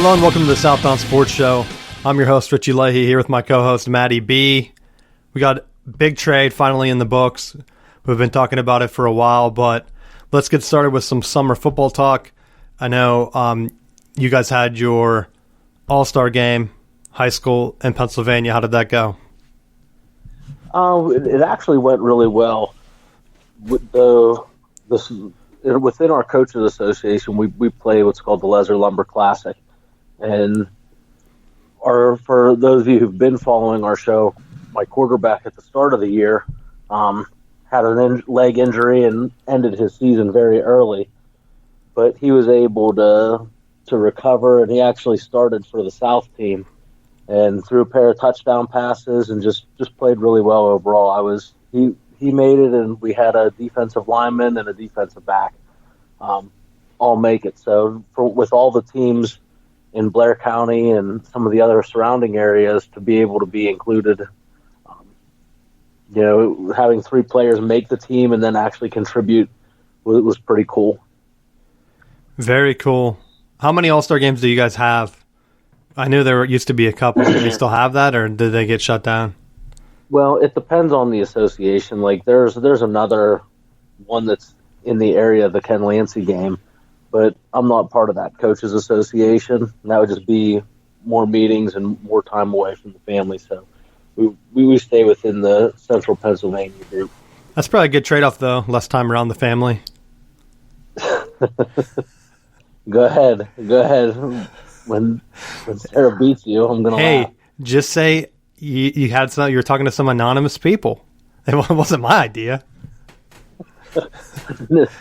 Hello and welcome to the Southbound Sports Show. I'm your host, Richie Leahy, here with my co-host, Maddie B. We got big trade finally in the books. We've been talking about it for a while, but let's get started with some summer football talk. I know you guys had your All-Star game, high school in Pennsylvania. How did that go? It actually went really well. Within our coaches association, we play what's called the Lesser Lumber Classic, and for those of you who've been following our show, my quarterback at the start of the year had a leg injury and ended his season very early, but he was able to recover, and he actually started for the South team and threw a pair of touchdown passes and just played really well overall. He made it, and we had a defensive lineman and a defensive back all make it. So with all the teams in Blair County and some of the other surrounding areas to be able to be included, having three players make the team and then actually contribute was pretty cool. Very cool. How many All-Star games do you guys have? I knew there used to be a couple. Do you still have that, or did they get shut down? Well, it depends on the association. Like there's another one that's in the area of the Ken Lancey game, but I'm not part of that coaches association. And that would just be more meetings and more time away from the family. So we stay within the Central Pennsylvania group. That's probably a good trade-off, though. Less time around the family. Go ahead. When Sarah beats you, I'm gonna laugh. Just say you were talking to some anonymous people. It wasn't my idea.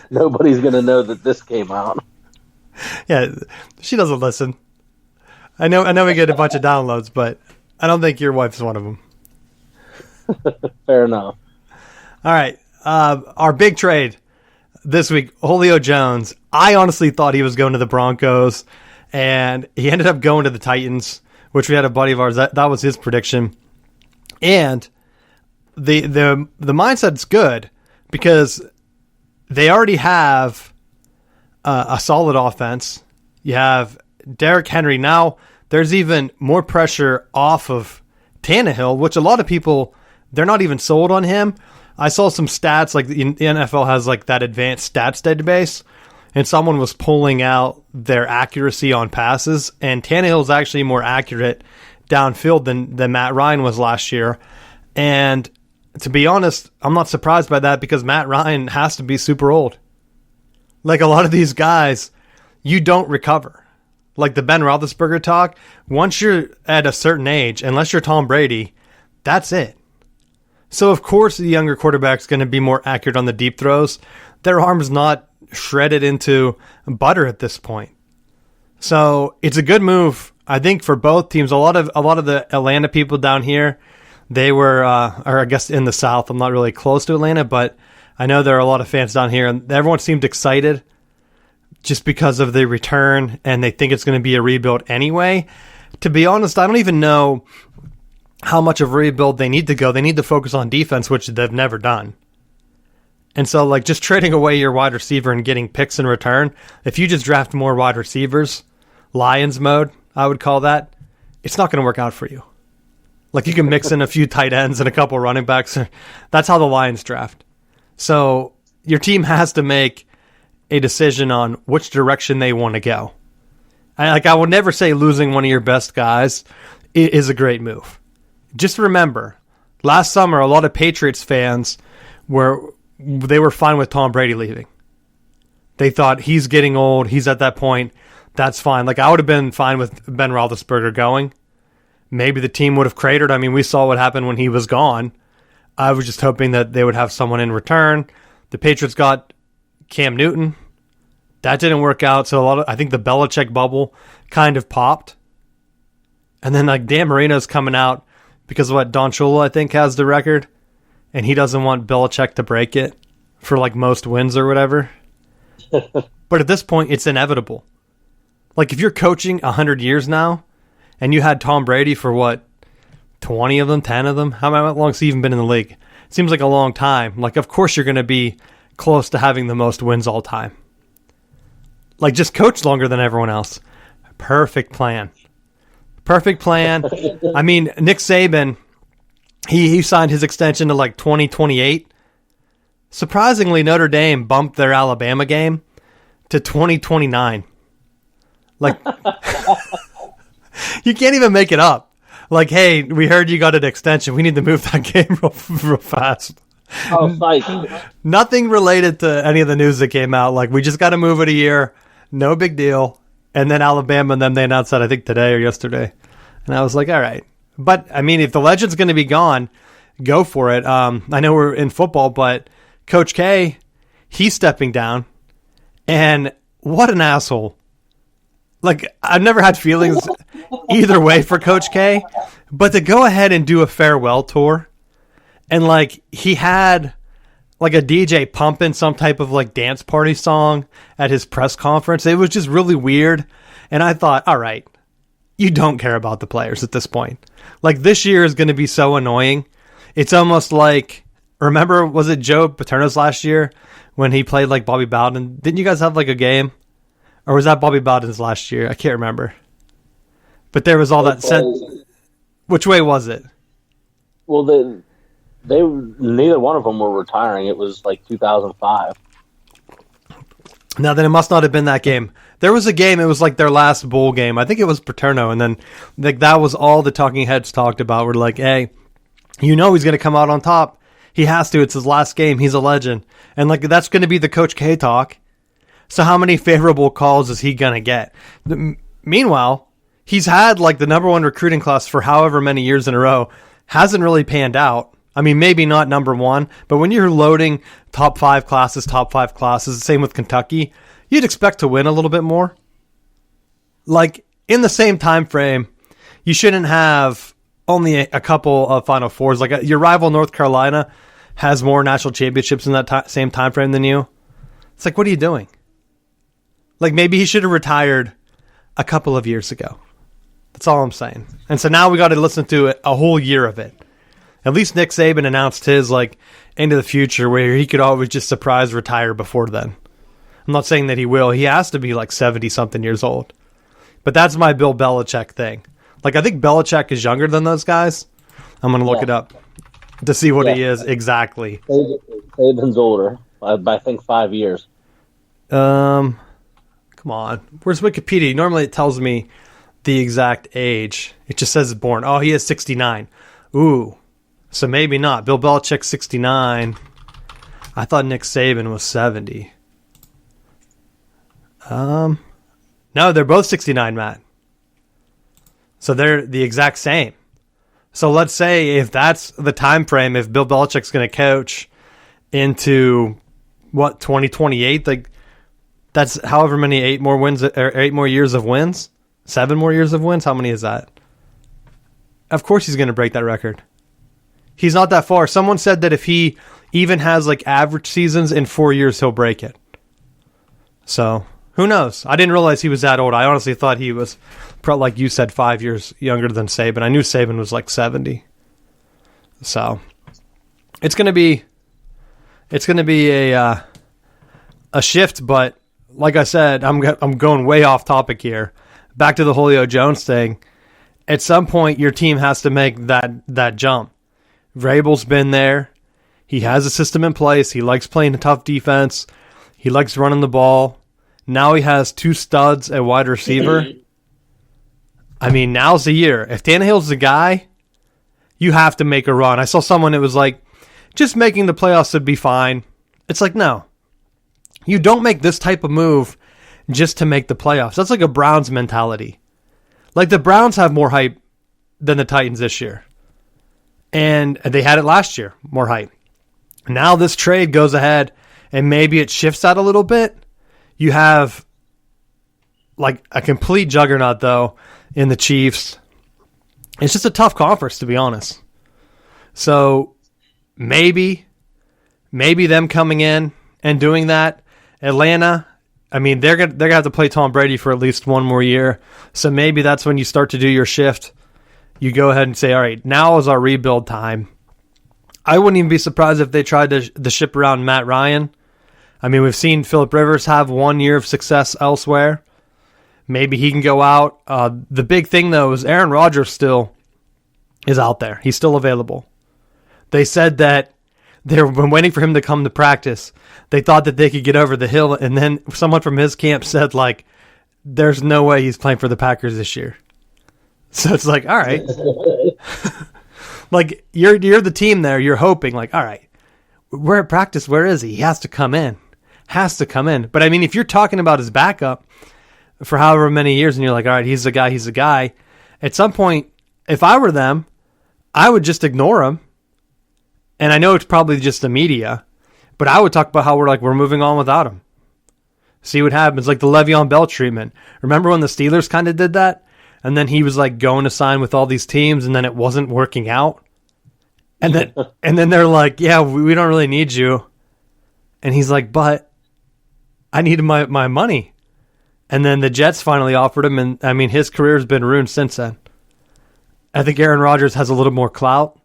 Nobody's gonna know that this came out. Yeah, she doesn't listen. I know we get a bunch of downloads, but I don't think your wife's one of them. Fair enough. All right, our big trade this week, Julio Jones. I honestly thought he was going to the Broncos, and he ended up going to the Titans, which we had a buddy of ours, that was his prediction. And the mindset's good because they already have a solid offense. You have Derrick Henry. Now there's even more pressure off of Tannehill, which a lot of people, they're not even sold on him. I saw some stats, like the NFL has like that advanced stats database, and someone was pulling out their accuracy on passes, and Tannehill's actually more accurate downfield than Matt Ryan was last year. And to be honest, I'm not surprised by that because Matt Ryan has to be super old. Like a lot of these guys, you don't recover. Like the Ben Roethlisberger talk, once you're at a certain age, unless you're Tom Brady, that's it. So of course the younger quarterback's going to be more accurate on the deep throws. Their arm's not shredded into butter at this point. So it's a good move, I think, for both teams. A lot of the Atlanta people down here, they were, or I guess in the South, I'm not really close to Atlanta, but I know there are a lot of fans down here, and everyone seemed excited just because of the return, and they think it's going to be a rebuild anyway. To be honest, I don't even know how much of a rebuild they need to go. They need to focus on defense, which they've never done. And so, like, just trading away your wide receiver and getting picks in return, if you just draft more wide receivers, Lions mode, I would call that, it's not going to work out for you. Like, you can mix in a few tight ends and a couple running backs. That's how the Lions draft. So your team has to make a decision on which direction they want to go. I would never say losing one of your best guys is a great move. Just remember, last summer, a lot of Patriots fans were fine with Tom Brady leaving. They thought he's getting old. He's at that point. That's fine. Like, I would have been fine with Ben Roethlisberger going. Maybe the team would have cratered. I mean, we saw what happened when he was gone. I was just hoping that they would have someone in return. The Patriots got Cam Newton. That didn't work out. So I think the Belichick bubble kind of popped. And then like Dan Marino's coming out because of what Don Shula, I think, has the record. And he doesn't want Belichick to break it for like most wins or whatever. But at this point, it's inevitable. Like if you're coaching 100 years now, and you had Tom Brady for what, 20 of them, 10 of them? How long has he even been in the league? Seems like a long time. Like, of course you're going to be close to having the most wins all time. Like, just coach longer than everyone else. Perfect plan. I mean, Nick Saban, he signed his extension to like 2028. Surprisingly, Notre Dame bumped their Alabama game to 2029. Like, you can't even make it up. Like, hey, we heard you got an extension. We need to move that game real fast. Oh, nice. Nothing related to any of the news that came out. Like, we just got to move it a year. No big deal. And then Alabama, and then they announced that, I think, today or yesterday. And I was like, all right. But, I mean, if the legend's going to be gone, go for it. I know we're in football, but Coach K, he's stepping down. And what an asshole. Like, I've never had feelings either way for Coach K, but to go ahead and do a farewell tour, and, like, he had, like, a DJ pumping some type of, like, dance party song at his press conference. It was just really weird, and I thought, all right, you don't care about the players at this point. Like, this year is going to be so annoying. It's almost like, remember, was it Joe Paterno's last year when he played, like, Bobby Bowden? Didn't you guys have, like, a game? Or was that Bobby Bowden's last year? I can't remember. But there was all that sense. Which way was it? Well, they neither one of them were retiring. It was like 2005. Now, then it must not have been that game. There was a game, it was like their last bowl game. I think it was Paterno, and then like that was all the talking heads talked about. We're like, hey, you know he's going to come out on top. He has to. It's his last game. He's a legend. And like that's going to be the Coach K talk. So how many favorable calls is he going to get? Meanwhile, he's had like the number one recruiting class for however many years in a row. Hasn't really panned out. I mean, maybe not number one, but when you're loading top five classes, same with Kentucky, you'd expect to win a little bit more. Like in the same time frame, you shouldn't have only a couple of Final Fours. Like your rival North Carolina has more national championships in that same time frame than you. It's like, what are you doing? Like maybe he should have retired a couple of years ago. That's all I'm saying. And so now we got to listen to a whole year of it. At least Nick Saban announced his like into the future where he could always just surprise retire before then. I'm not saying that he will. He has to be like 70 something years old. But that's my Bill Belichick thing. Like I think Belichick is younger than those guys. I'm going to look it up to see what he is exactly. Saban's older by I think 5 years. Come on. Where's Wikipedia? Normally it tells me the exact age. It just says born. Oh, he is 69. Ooh. So maybe not. Bill Belichick's 69. I thought Nick Saban was 70. No, they're both 69, Matt. So they're the exact same. So let's say if that's the time frame, if Bill Belichick's going to coach into 2028, like that's however many 8 more wins or 8 more years of wins, 7 more years of wins. How many is that? Of course he's going to break that record. He's not that far. Someone said that if he even has like average seasons in 4 years, he'll break it. So who knows? I didn't realize he was that old. I honestly thought he was, like you said, 5 years younger than Saban. I knew Saban was like 70. So it's going to be a shift. But like I said, I'm going way off topic here. Back to the Julio Jones thing. At some point, your team has to make that jump. Vrabel's been there. He has a system in place. He likes playing a tough defense. He likes running the ball. Now he has 2 studs at wide receiver. I mean, now's the year. If Tannehill's the guy, you have to make a run. I saw someone that was like, just making the playoffs would be fine. It's like, no. You don't make this type of move just to make the playoffs. That's like a Browns mentality. Like the Browns have more hype than the Titans this year. And they had it last year, more hype. Now this trade goes ahead and maybe it shifts that a little bit. You have like a complete juggernaut, though, in the Chiefs. It's just a tough conference, to be honest. So maybe them coming in and doing that. Atlanta, I mean, they're gonna have to play Tom Brady for at least 1 more year. So maybe that's when you start to do your shift. You go ahead and say, all right, now is our rebuild time. I wouldn't even be surprised if they tried to ship around Matt Ryan. I mean, we've seen Phillip Rivers have 1 year of success elsewhere. Maybe he can go out. The big thing, though, is Aaron Rodgers still is out there. He's still available. They said that they've been waiting for him to come to practice. They thought that they could get over the hill, and then someone from his camp said, like, there's no way he's playing for the Packers this year. So it's like, all right. Like, you're the team there. You're hoping, like, all right, we're at practice. Where is he? He has to come in. But, I mean, if you're talking about his backup for however many years and you're like, all right, he's the guy. At some point, if I were them, I would just ignore him. And I know it's probably just the media, but I would talk about how we're moving on without him. See what happens, like the Le'Veon Bell treatment. Remember when the Steelers kind of did that? And then he was like going to sign with all these teams, and then it wasn't working out. And then they're like, yeah, we don't really need you. And he's like, but I needed my money. And then the Jets finally offered him, and I mean, his career has been ruined since then. I think Aaron Rodgers has a little more clout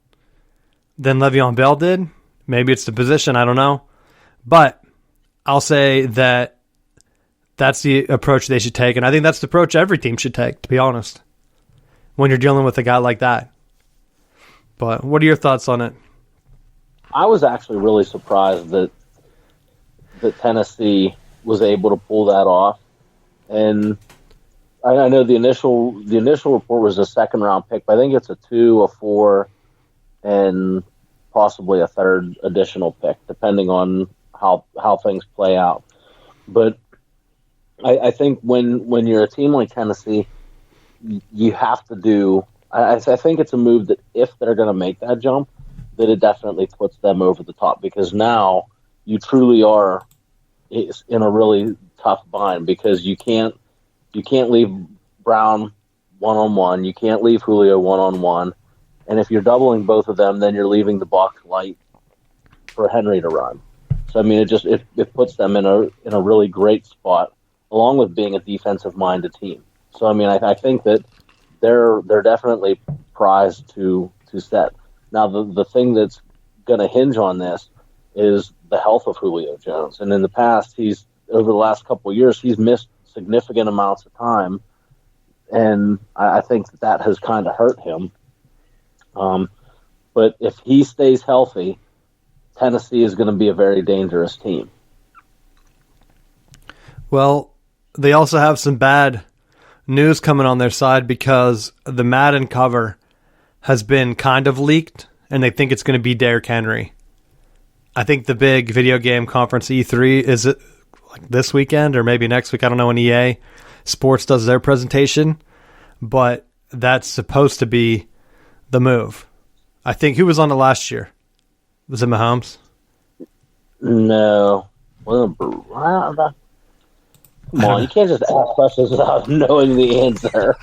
than Le'Veon Bell did. Maybe it's the position, I don't know. But I'll say that that's the approach they should take, and I think that's the approach every team should take, to be honest, when you're dealing with a guy like that. But what are your thoughts on it? I was actually really surprised that Tennessee was able to pull that off. And I know the initial report was a second-round pick, but I think it's a 2, a 4, and possibly a third additional pick, depending on how things play out. But I think when you're a team like Tennessee, you have to do. I think it's a move that if they're going to make that jump, that it definitely puts them over the top, because now you truly are in a really tough bind, because you can't leave Brown one-on-one, you can't leave Julio one-on-one, and if you're doubling both of them, then you're leaving the box light for Henry to run. So I mean, it puts them in a really great spot, along with being a defensive-minded team. So I mean, I think that they're definitely prized to set. Now the thing that's going to hinge on this is the health of Julio Jones, and in the past, over the last couple of years, he's missed significant amounts of time, and I think that has kind of hurt him. But if he stays healthy, Tennessee is going to be a very dangerous team. Well, they also have some bad news coming on their side, because the Madden cover has been kind of leaked, and they think it's going to be Derrick Henry. I think the big video game conference E3 is it like this weekend or maybe next week. I don't know when EA Sports does their presentation, but that's supposed to be the move. I think who was on it last year? Was it Mahomes? No. Well, come on, you can't just ask questions without knowing the answer.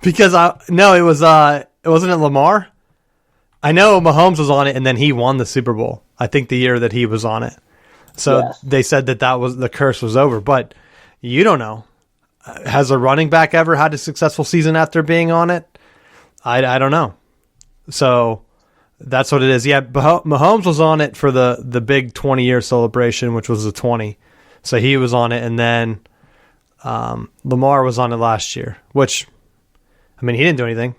Because it wasn't it Lamar? I know Mahomes was on it, and then he won the Super Bowl. I think the year that he was on it. So yes. They said that was the curse was over, but you don't know. Has a running back ever had a successful season after being on it? I don't know. So that's what it is. Yeah, Mahomes was on it for the big 20-year celebration, which was the 20. So he was on it, and then Lamar was on it last year, which, I mean, he didn't do anything.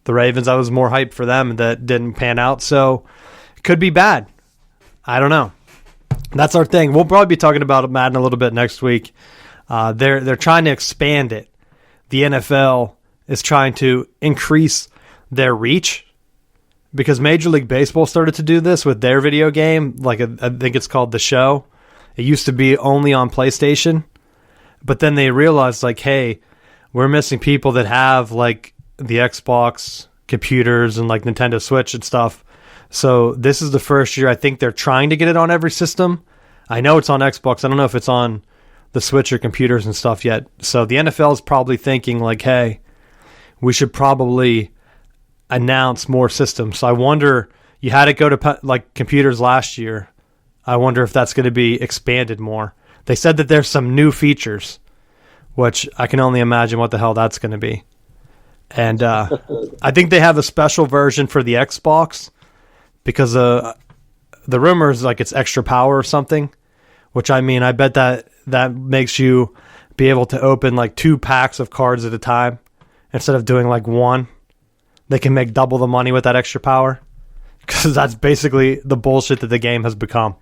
The Ravens, I was more hyped for them, that didn't pan out. So it could be bad. I don't know. That's our thing. We'll probably be talking about Madden a little bit next week. They're trying to expand it. The NFL is trying to increase their reach, because Major League Baseball started to do this with their video game. I think it's called The Show. It used to be only on PlayStation, but then they realized, like, hey, we're missing people that have like the Xbox computers and like Nintendo Switch and stuff. So this is the first year I think they're trying to get it on every system. I know it's on Xbox. I don't know if it's on the Switch or computers and stuff yet. So the NFL is probably thinking like, hey, we should probably announce more systems. So I wonder, you had it go to like computers last year. I wonder if that's going to be expanded more. They said that there's some new features, which I can only imagine what the hell that's going to be. And I think they have a special version for the Xbox, because the rumor is like it's extra power or something, which I mean, I bet that makes you be able to open like 2 packs of cards at a time instead of doing like one. They can make double the money with that extra power, because that's basically the bullshit that the game has become.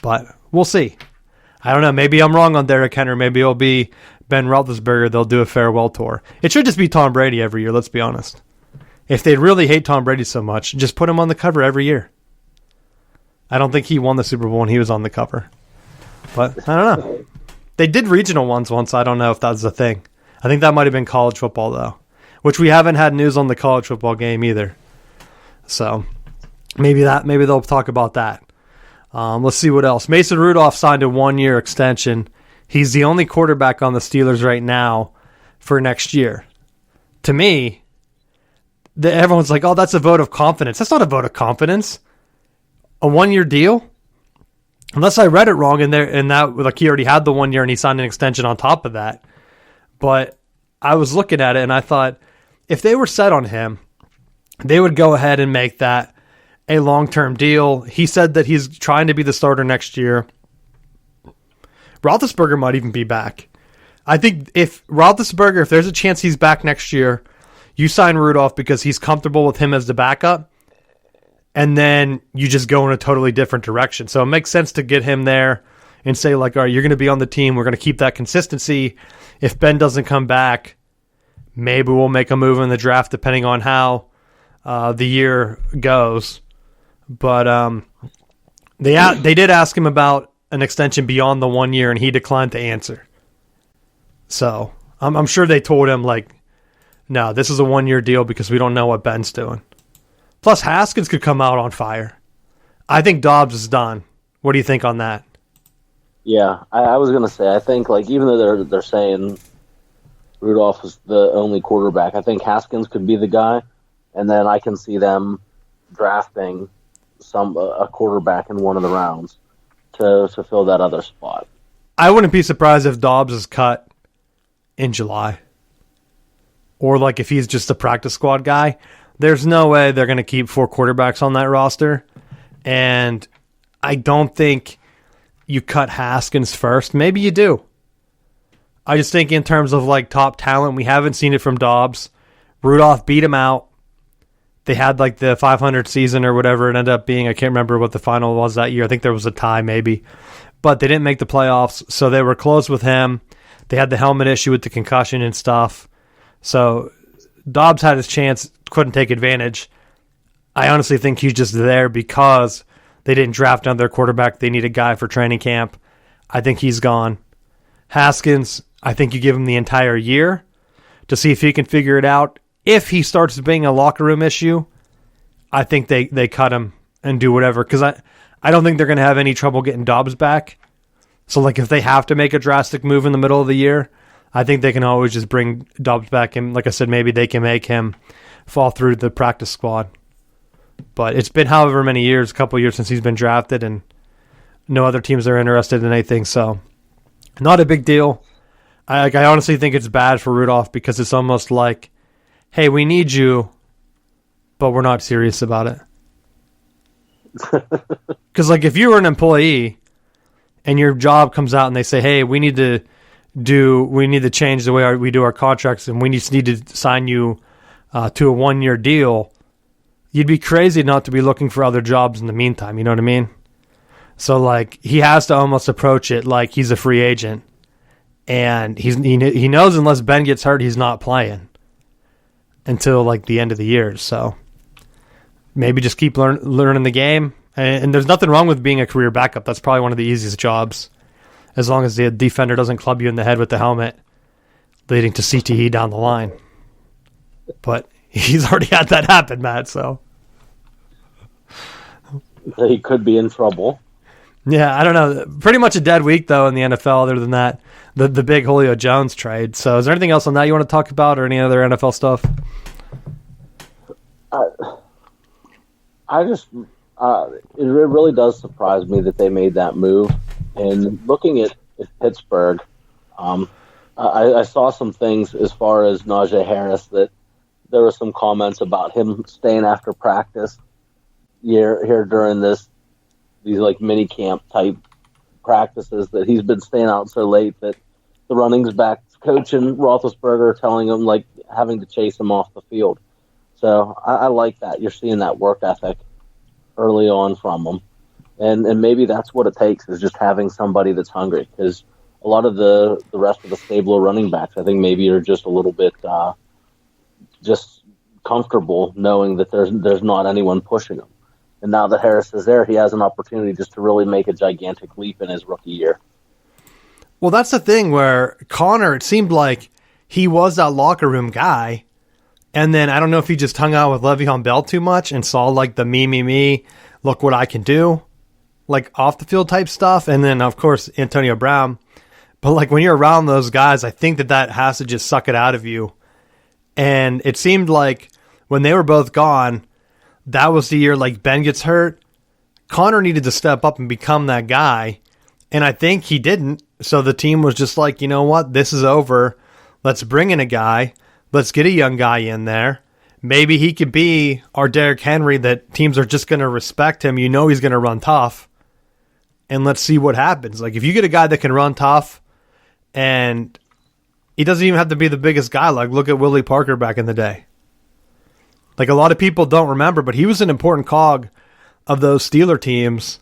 But we'll see. I don't know. Maybe I'm wrong on Derrick Henry. Maybe it'll be Ben Roethlisberger. They'll do a farewell tour. It should just be Tom Brady every year, let's be honest. If they really hate Tom Brady so much, just put him on the cover every year. I don't think he won the Super Bowl when he was on the cover. But I don't know. They did regional ones once. I don't know if that's a thing. I think that might have been college football, though, which we haven't had news on the college football game either. So maybe they'll talk about that. Let's see what else. Mason Rudolph signed a 1-year extension. He's the only quarterback on the Steelers right now for next year. To me, everyone's like, oh, that's a vote of confidence. That's not a vote of confidence. A 1-year deal? Unless I read it wrong, and that like he already had the 1 year and he signed an extension on top of that. But I was looking at it and I thought, if they were set on him, they would go ahead and make that a long-term deal. He said that he's trying to be the starter next year. Roethlisberger might even be back. I think if there's a chance he's back next year, you sign Rudolph because he's comfortable with him as the backup, and then you just go in a totally different direction. So it makes sense to get him there and say, like, all right, you're going to be on the team. We're going to keep that consistency. If Ben doesn't come back, maybe we'll make a move in the draft depending on how the year goes. But they did ask him about an extension beyond the 1 year, and he declined to answer. So I'm sure they told him, like, no, this is a 1-year deal because we don't know what Ben's doing. Plus, Haskins could come out on fire. I think Dobbs is done. What do you think on that? Yeah, I was going to say, I think, like, even though they're saying Rudolph is the only quarterback, I think Haskins could be the guy, and then I can see them drafting a quarterback in one of the rounds to fill that other spot. I wouldn't be surprised if Dobbs is cut in July. Or, like, if he's just a practice squad guy. There's no way they're going to keep 4 quarterbacks on that roster. And I don't think you cut Haskins first. Maybe you do. I just think in terms of, like, top talent, we haven't seen it from Dobbs. Rudolph beat him out. They had, like, the 500 season or whatever it ended up being. I can't remember what the final was that year. I think there was a tie maybe. But they didn't make the playoffs, so they were close with him. They had the helmet issue with the concussion and stuff. So Dobbs had his chance, couldn't take advantage. I honestly think he's just there because they didn't draft another quarterback. They need a guy for training camp. I think he's gone. Haskins, I think you give him the entire year to see if he can figure it out. If he starts being a locker room issue, I think they cut him and do whatever. Because I don't think they're going to have any trouble getting Dobbs back. So, like, if they have to make a drastic move in the middle of the year, I think they can always just bring Dobbs back. And like I said, maybe they can make him fall through the practice squad. But it's been however many years, a couple years since he's been drafted, and no other teams are interested in anything. So, not a big deal. I honestly think it's bad for Rudolph because it's almost like, hey, we need you, but we're not serious about it. Because, like, if you were an employee and your job comes out and they say, hey, we need to change the way we do our contracts and we just need to sign you to a 1-year deal, you'd be crazy not to be looking for other jobs in the meantime. You know what I mean? So, like, he has to almost approach it like he's a free agent. And he knows unless Ben gets hurt, he's not playing until, like, the end of the year. So maybe just keep learning the game. And there's nothing wrong with being a career backup. That's probably one of the easiest jobs, as long as the defender doesn't club you in the head with the helmet, leading to CTE down the line. But he's already had that happen, Matt, so. He could be in trouble. Yeah, I don't know. Pretty much a dead week, though, in the NFL, other than that, the big Julio Jones trade. So is there anything else on that you want to talk about, or any other NFL stuff? It really does surprise me that they made that move. And looking at Pittsburgh, I saw some things as far as Najee Harris, that there were some comments about him staying after practice here during these like mini camp type practices, that he's been staying out so late that the running back coach and Roethlisberger telling him, like, having to chase him off the field. So I like that. You're seeing that work ethic early on from them. And maybe that's what it takes, is just having somebody that's hungry. Because a lot of the rest of the stable of running backs, I think maybe are just a little bit just comfortable knowing that there's not anyone pushing them. And now that Harris is there, he has an opportunity just to really make a gigantic leap in his rookie year. Well, that's the thing where Connor, it seemed like he was that locker room guy. And then I don't know if he just hung out with Le'Veon Bell too much and saw like the me, look what I can do, like off the field type stuff. And then, of course, Antonio Brown. But like when you're around those guys, I think that has to just suck it out of you. And it seemed like when they were both gone, that was the year like Ben gets hurt. Connor needed to step up and become that guy. And I think he didn't. So the team was just like, you know what? This is over. Let's bring in a guy. Let's get a young guy in there. Maybe he could be our Derrick Henry that teams are just going to respect him. You know he's going to run tough. And let's see what happens. Like if you get a guy that can run tough and he doesn't even have to be the biggest guy. Like look at Willie Parker back in the day. Like a lot of people don't remember, but he was an important cog of those Steeler teams.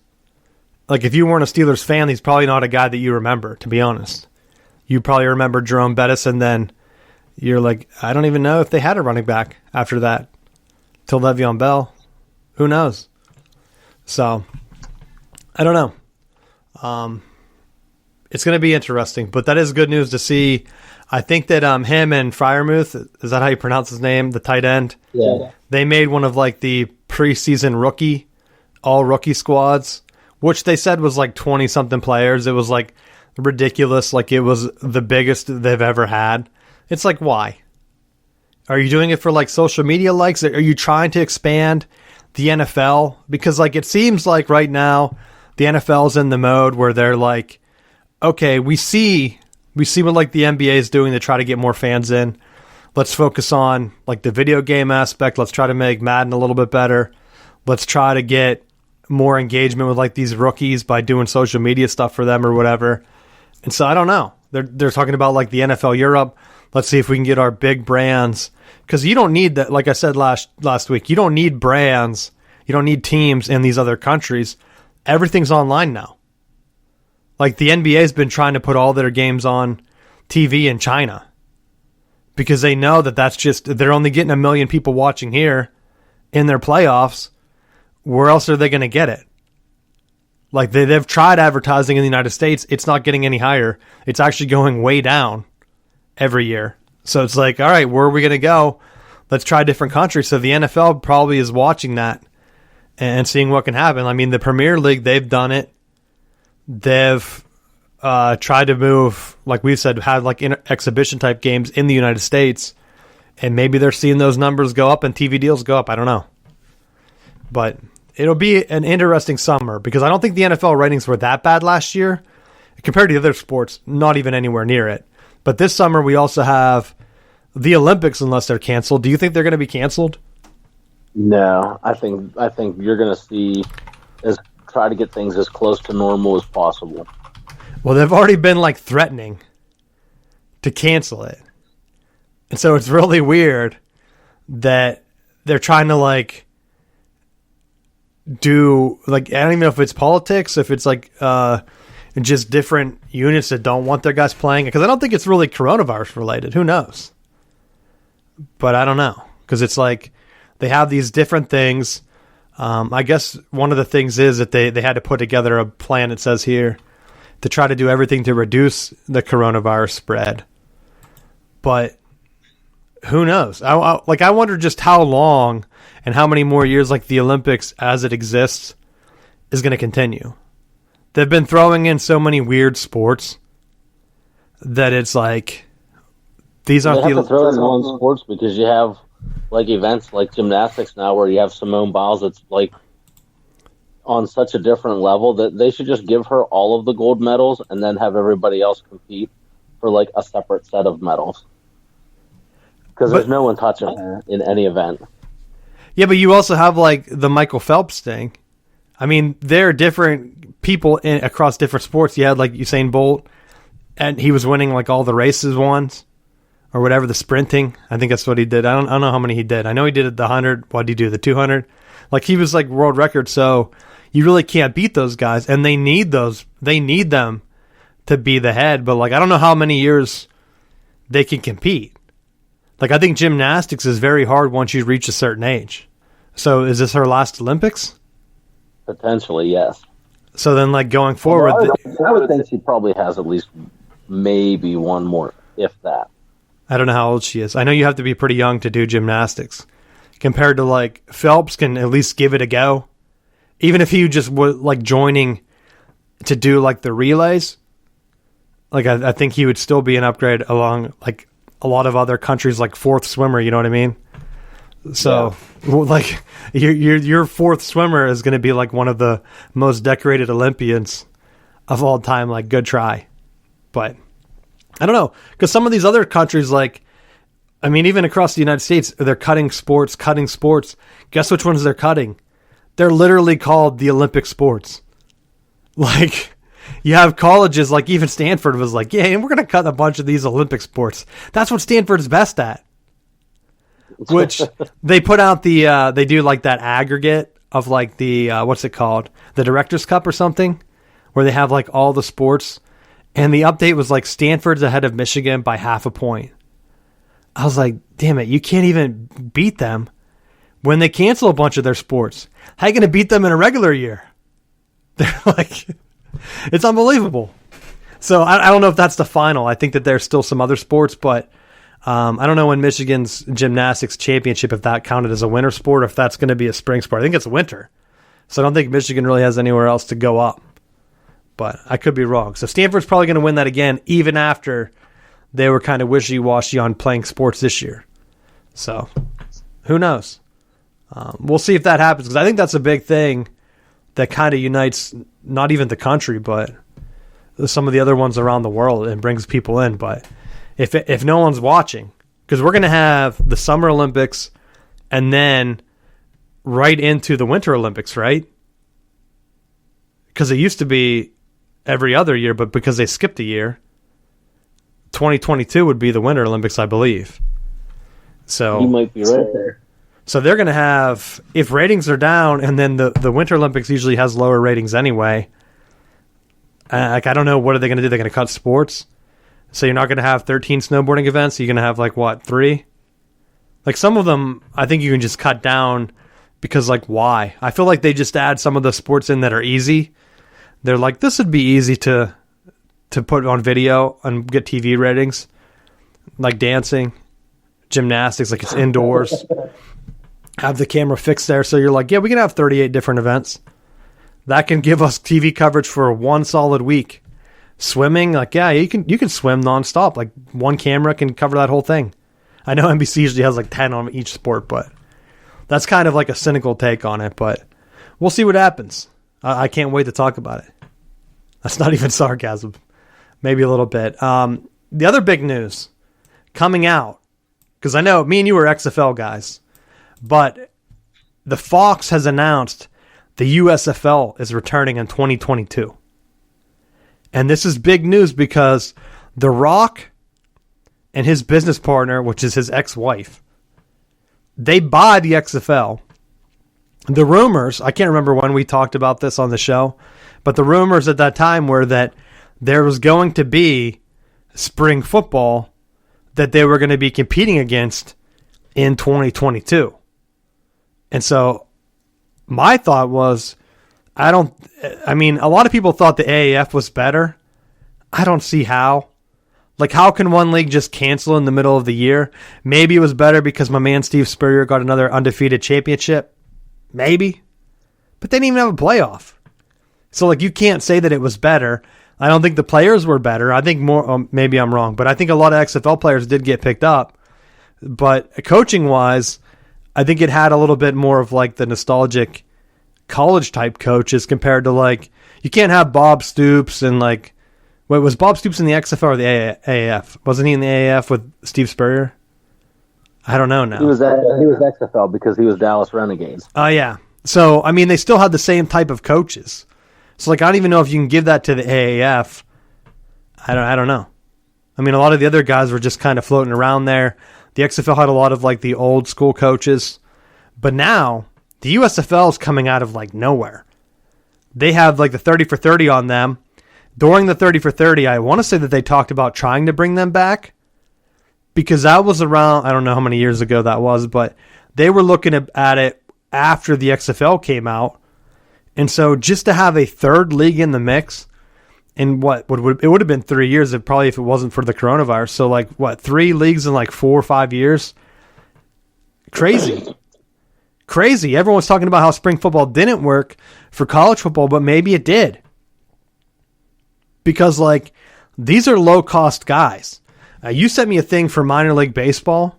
Like if you weren't a Steelers fan, he's probably not a guy that you remember, to be honest. You probably remember Jerome Bettis, and then you're like, I don't even know if they had a running back after that. Till Le'Veon Bell. Who knows? So, I don't know. It's going to be interesting, but that is good news to see. I think that him and Freiermuth, is that how you pronounce his name, the tight end? Yeah. They made one of like the preseason all rookie squads, which they said was like 20-something players. It was like ridiculous, like it was the biggest they've ever had. It's like, why? Are you doing it for like social media likes? Are you trying to expand the NFL? Because like it seems like right now the NFL's in the mode where they're like, okay, we see what like the NBA is doing to try to get more fans in. Let's focus on like the video game aspect. Let's try to make Madden a little bit better. Let's try to get more engagement with like these rookies by doing social media stuff for them or whatever. And so I don't know. They're talking about like the NFL Europe. Let's see if we can get our big brands, because you don't need that. Like I said last week, you don't need brands. You don't need teams in these other countries. Everything's online now. Like the NBA's been trying to put all their games on TV in China because they know that that's just, they're only getting 1 million people watching here in their playoffs. Where else are they going to get it? Like they've tried advertising in the United States. It's not getting any higher. It's actually going way down every year. So it's like, all right, where are we going to go? Let's try different countries. So the NFL probably is watching that and seeing what can happen. I mean, the Premier League, they've done it. They've tried to move, like we've said, had like exhibition type games in the United States. And maybe they're seeing those numbers go up and TV deals go up. I don't know. But it'll be an interesting summer because I don't think the NFL ratings were that bad last year. Compared to the other sports, not even anywhere near it. But this summer we also have the Olympics, unless they're canceled. Do you think they're going to be canceled? No, I think you're going to see try to get things as close to normal as possible. Well, they've already been like threatening to cancel it. And so it's really weird that they're trying to like do like, I don't even know if it's politics, if it's like just different units that don't want their guys playing, because I don't think it's really coronavirus related. Who knows? But I don't know, because it's like they have these different things. I guess one of the things is that they had to put together a plan, it says here, to try to do everything to reduce the coronavirus spread. But who knows? I wonder just how long and how many more years like the Olympics as it exists is going to continue. They've been throwing in so many weird sports that it's like these aren't they have to throw in all sports because you have like events like gymnastics now where you have Simone Biles that's like on such a different level that they should just give her all of the gold medals and then have everybody else compete for like a separate set of medals. Because there's no one touching her in any event. Yeah, but you also have like the Michael Phelps thing. I mean, there are different people across different sports. You had like Usain Bolt and he was winning like all the races once or whatever, the sprinting. I think that's what he did. I don't know how many he did. I know he did the 100. What did he do? The 200? Like he was like world record. So you really can't beat those guys, and they need those. They need them to be the head. But like I don't know how many years they can compete. Like I think gymnastics is very hard once you reach a certain age. So is this her last Olympics? Potentially, yes. So then, like going forward, I would think she probably has at least maybe one more, if that. I don't know how old she is. I know you have to be pretty young to do gymnastics. Compared to like Phelps can at least give it a go. Even if he just was like joining to do like the relays, like I think he would still be an upgrade along like a lot of other countries, like fourth swimmer. You know what I mean? So like your fourth swimmer is going to be like one of the most decorated Olympians of all time. Like good try, but I don't know, because some of these other countries, like I mean, even across the United States, they're cutting sports. Guess which ones they're cutting? They're literally called the Olympic sports. Like you have colleges, like even Stanford was like, yeah, and we're going to cut a bunch of these Olympic sports. That's what Stanford's best at. Which they put out they do like that aggregate of like the, what's it called? The Director's Cup or something, where they have like all the sports. And the update was like Stanford's ahead of Michigan by 0.5 point. I was like, damn it, you can't even beat them when they cancel a bunch of their sports. How are you going to beat them in a regular year? They're like, it's unbelievable. So I don't know if that's the final. I think that there's still some other sports, but I don't know when Michigan's gymnastics championship, if that counted as a winter sport, or if that's going to be a spring sport. I think it's winter. So I don't think Michigan really has anywhere else to go up. But I could be wrong. So Stanford's probably going to win that again, even after they were kind of wishy-washy on playing sports this year. So who knows? We'll see if that happens, because I think that's a big thing that kind of unites not even the country, but some of the other ones around the world and brings people in. But if no one's watching, because we're going to have the Summer Olympics and then right into the Winter Olympics, right? Because it used to be every other year, but because they skipped a year, 2022 would be the Winter Olympics, I believe. So you might be right there. So they're going to have, if ratings are down, and then the Winter Olympics usually has lower ratings anyway. Like I don't know, what are they going to do? They're going to cut sports. So you're not going to have 13 snowboarding events. You're going to have like what, 3? Like some of them, I think you can just cut down because like why? I feel like they just add some of the sports in that are easy. They're like, this would be easy to put on video and get TV ratings, like dancing, gymnastics, like it's indoors. Have the camera fixed there, so you're like, yeah, we can have 38 different events. That can give us TV coverage for one solid week. Swimming, like, yeah, you can swim nonstop. Like one camera can cover that whole thing. I know NBC usually has like 10 on each sport, but that's kind of like a cynical take on it. But we'll see what happens. I can't wait to talk about it. That's not even sarcasm. Maybe a little bit. The other big news coming out, because I know me and you are XFL guys, but the Fox has announced the USFL is returning in 2022. And this is big news because The Rock and his business partner, which is his ex-wife, they buy the XFL. The rumors, I can't remember when we talked about this on the show, but the rumors at that time were that there was going to be spring football that they were going to be competing against in 2022. And so my thought was, a lot of people thought the AAF was better. I don't see how. Like, how can one league just cancel in the middle of the year? Maybe it was better because my man Steve Spurrier got another undefeated championship. Maybe. But they didn't even have a playoff. So, like, you can't say that it was better. I don't think the players were better. I think more, maybe I'm wrong, but I think a lot of XFL players did get picked up. But coaching-wise, I think it had a little bit more of, like, the nostalgic college-type coaches compared to, like, you can't have Bob Stoops and, like, wait, was Bob Stoops in the XFL or the AAF? Wasn't he in the AAF with Steve Spurrier? I don't know now. He was XFL because he was Dallas Renegades. Oh, yeah. So, I mean, they still had the same type of coaches. So, like, I don't even know if you can give that to the AAF. I don't know. I mean, a lot of the other guys were just kind of floating around there. The XFL had a lot of like the old school coaches, but now the USFL is coming out of like nowhere. They have like the 30 for 30 on them. During the 30 for 30, I want to say that they talked about trying to bring them back because that was around, I don't know how many years ago that was, but they were looking at it after the XFL came out. And so just to have a third league in the mix in it would have been 3 years if it wasn't for the coronavirus. So like 3 leagues in like 4 or 5 years? Crazy. Crazy. Everyone was talking about how spring football didn't work for college football, but maybe it did. Because like these are low cost guys. You sent me a thing for minor league baseball,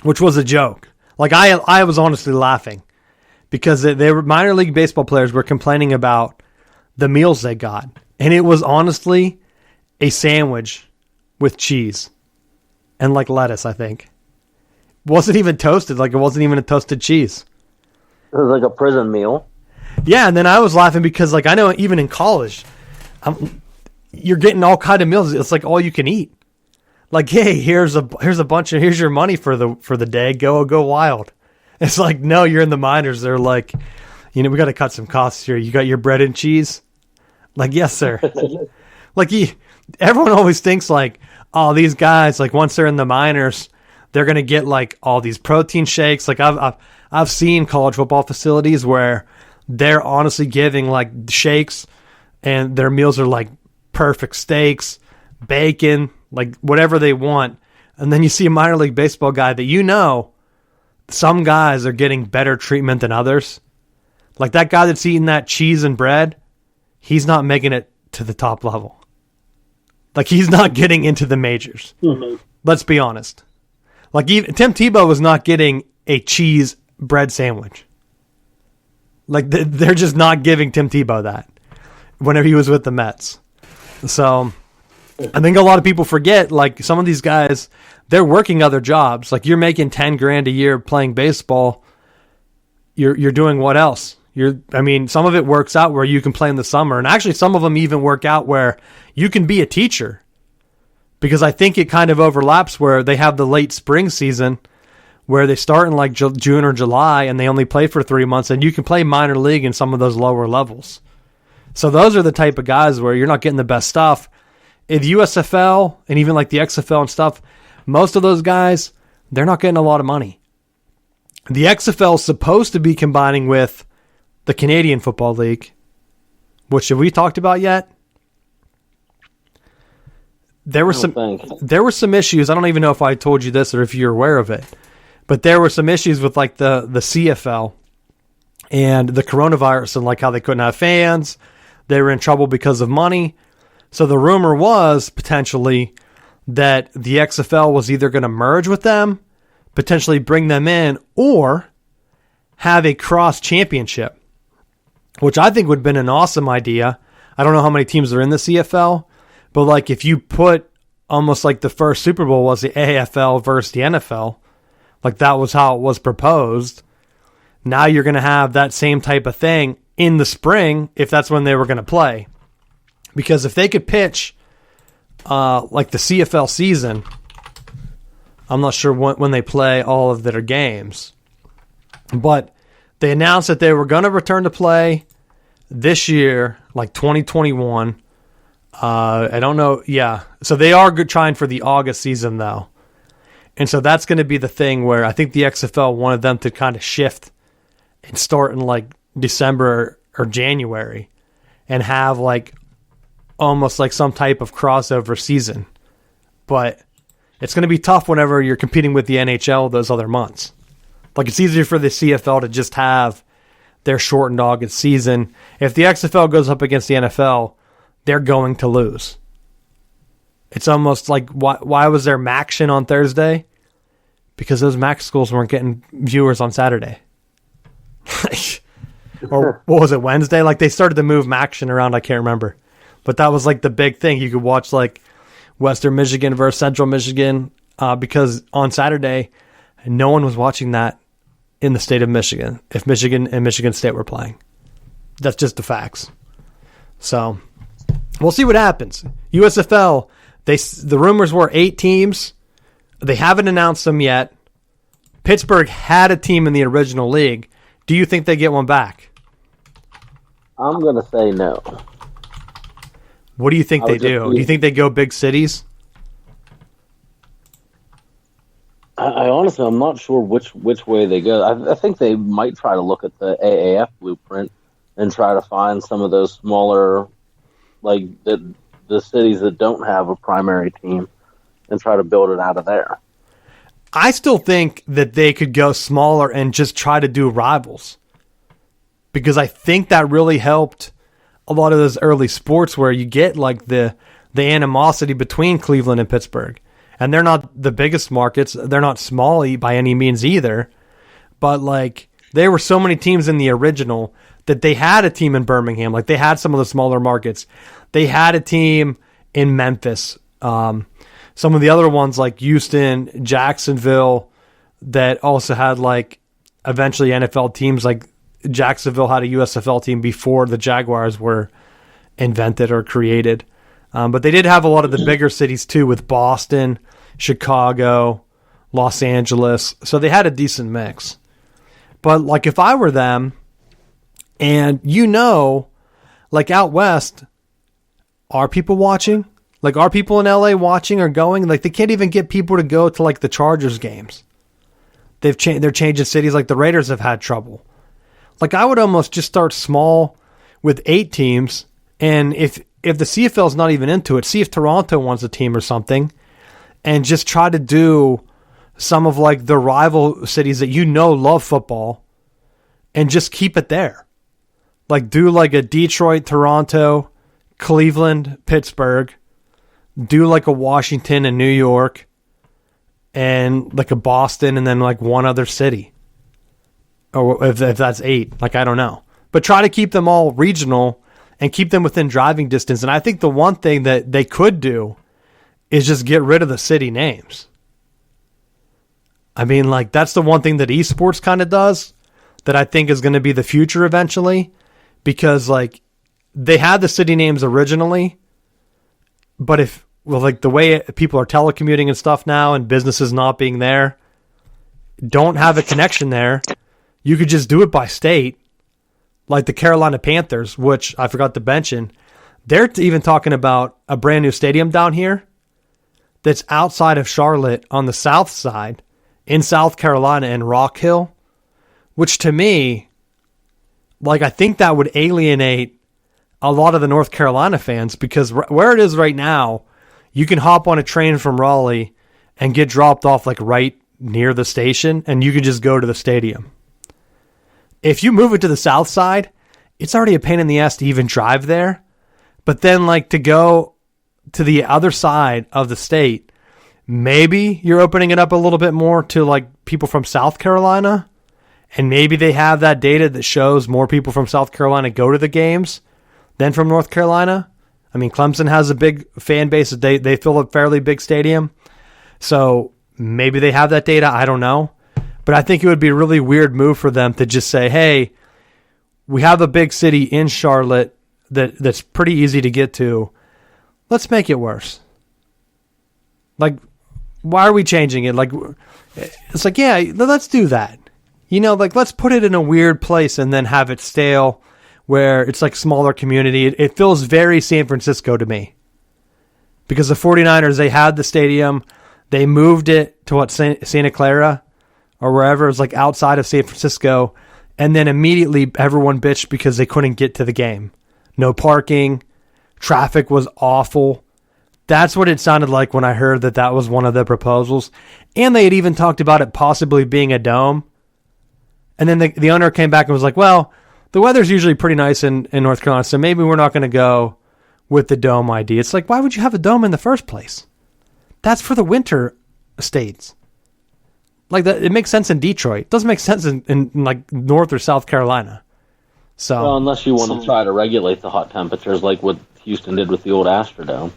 which was a joke. Like I was honestly laughing because they were minor league baseball players were complaining about the meals they got. And it was honestly a sandwich with cheese and like lettuce, I think. Wasn't even toasted. Like it wasn't even a toasted cheese. It was like a prison meal. Yeah, and then I was laughing because like I know even in college, you're getting all kind of meals. It's like all you can eat. Like, hey, here's your money for the day. Go wild. It's like, no, you're in the minors. They're like, we got to cut some costs here. You got your bread and cheese? Like, yes, sir. Like everyone always thinks like, oh, these guys, like once they're in the minors, they're going to get like all these protein shakes. Like I've seen college football facilities where they're honestly giving like shakes and their meals are like perfect steaks, bacon, like whatever they want. And then you see a minor league baseball guy that some guys are getting better treatment than others. Like that guy that's eating that cheese and bread, he's not making it to the top level. Like he's not getting into the majors. Mm-hmm. Let's be honest. Like even Tim Tebow was not getting a cheese bread sandwich. Like they're just not giving Tim Tebow that whenever he was with the Mets. So I think a lot of people forget, like some of these guys, they're working other jobs. Like you're making $10,000 a year playing baseball. You're doing what else? Some of it works out where you can play in the summer. And actually some of them even work out where you can be a teacher. Because I think it kind of overlaps where they have the late spring season where they start in like June or July and they only play for 3 months and you can play minor league in some of those lower levels. So those are the type of guys where you're not getting the best stuff. In the USFL and even like the XFL and stuff, most of those guys, they're not getting a lot of money. The XFL is supposed to be combining with the Canadian Football League, which have we talked about yet? There were some issues. I don't even know if I told you this or if you're aware of it, but there were some issues with like the CFL and the coronavirus and like how they couldn't have fans. They were in trouble because of money. So the rumor was potentially that the XFL was either going to merge with them, potentially bring them in, or have a cross championship, which I think would have been an awesome idea. I don't know how many teams are in the CFL, but like if you put almost like the first Super Bowl was the AFL versus the NFL, like that was how it was proposed. Now you're going to have that same type of thing in the spring if that's when they were going to play. Because if they could pitch like the CFL season, I'm not sure when they play all of their games, but they announced that they were going to return to play this year, like 2021. I don't know. Yeah. So they are trying for the August season, though. And so that's going to be the thing where I think the XFL wanted them to kind of shift and start in like December or January and have like almost like some type of crossover season. But it's going to be tough whenever you're competing with the NHL those other months. Like it's easier for the CFL to just have their shortened August season. If the XFL goes up against the NFL, they're going to lose. It's almost like, why was there MACtion on Thursday? Because those MAC schools weren't getting viewers on Saturday. Or what was it, Wednesday? Like they started to move MACtion around, I can't remember. But that was like the big thing. You could watch like Western Michigan versus Central Michigan because on Saturday, no one was watching that in the state of Michigan if Michigan and Michigan State were playing. That's just the facts. So We'll see what happens. USFL, the rumors were 8 teams. They haven't announced them yet. Pittsburgh had a team in the original league. Do you think they get one back? I'm going to say no. What do you think they do? Do you think they go big cities? I honestly, I'm not sure which way they go. I think they might try to look at the AAF blueprint and try to find some of those smaller, like the cities that don't have a primary team, and try to build it out of there. I still think that they could go smaller and just try to do rivals, because I think that really helped a lot of those early sports where you get like the animosity between Cleveland and Pittsburgh. And they're not the biggest markets. They're not small by any means either. But like there were so many teams in the original that they had a team in Birmingham. Like they had some of the smaller markets. They had a team in Memphis. Some of the other ones like Houston, Jacksonville, that also had like eventually NFL teams. Like Jacksonville had a USFL team before the Jaguars were invented or created. But they did have a lot of the bigger cities too, with Boston, Chicago, Los Angeles. So they had a decent mix. But like if I were them, and like out west, are people watching? Like are people in LA watching or going? Like they can't even get people to go to like the Chargers games. They're changing cities. Like the Raiders have had trouble. Like I would almost just start small with 8 teams, and if the CFL is not even into it, see if Toronto wants a team or something, and just try to do some of like the rival cities that love football, and just keep it there. Like do like a Detroit, Toronto, Cleveland, Pittsburgh, do like a Washington and New York, and like a Boston, and then like one other city. Or if that's 8, like I don't know. But try to keep them all regional and keep them within driving distance. And I think the one thing that they could do is just get rid of the city names. I mean, like, that's the one thing that esports kind of does that I think is going to be the future eventually. Because, like, they had the city names originally, but like, the way people are telecommuting and stuff now and businesses not being there, don't have a connection there, you could just do it by state. Like the Carolina Panthers, which I forgot to mention, they're even talking about a brand new stadium down here that's outside of Charlotte on the south side in South Carolina in Rock Hill, which to me, like I think that would alienate a lot of the North Carolina fans, because where it is right now, you can hop on a train from Raleigh and get dropped off like right near the station, and you can just go to the stadium. If you move it to the south side, it's already a pain in the ass to even drive there. But then, like, to go to the other side of the state, maybe you're opening it up a little bit more to, like, people from South Carolina. And maybe they have that data that shows more people from South Carolina go to the games than from North Carolina. I mean, Clemson has a big fan base. They fill a fairly big stadium. So maybe they have that data. I don't know. But I think it would be a really weird move for them to just say, hey, we have a big city in Charlotte that's pretty easy to get to. Let's make it worse. Like, why are we changing it? Like, it's like, yeah, let's do that. Like, let's put it in a weird place and then have it stale where it's like smaller community. It feels very San Francisco to me. Because the 49ers, they had the stadium. They moved it to Santa Clara or wherever. It was like outside of San Francisco. And then immediately everyone bitched because they couldn't get to the game. No parking. Traffic was awful. That's what it sounded like when I heard that was one of the proposals. And they had even talked about it possibly being a dome. And then the owner came back and was like, well, the weather's usually pretty nice in North Carolina, so maybe we're not going to go with the dome idea. It's like, why would you have a dome in the first place? That's for the winter states. Like that, it makes sense in Detroit. It doesn't make sense in like North or South Carolina. So, well, unless you want to try to regulate the hot temperatures like what Houston did with the old Astrodome.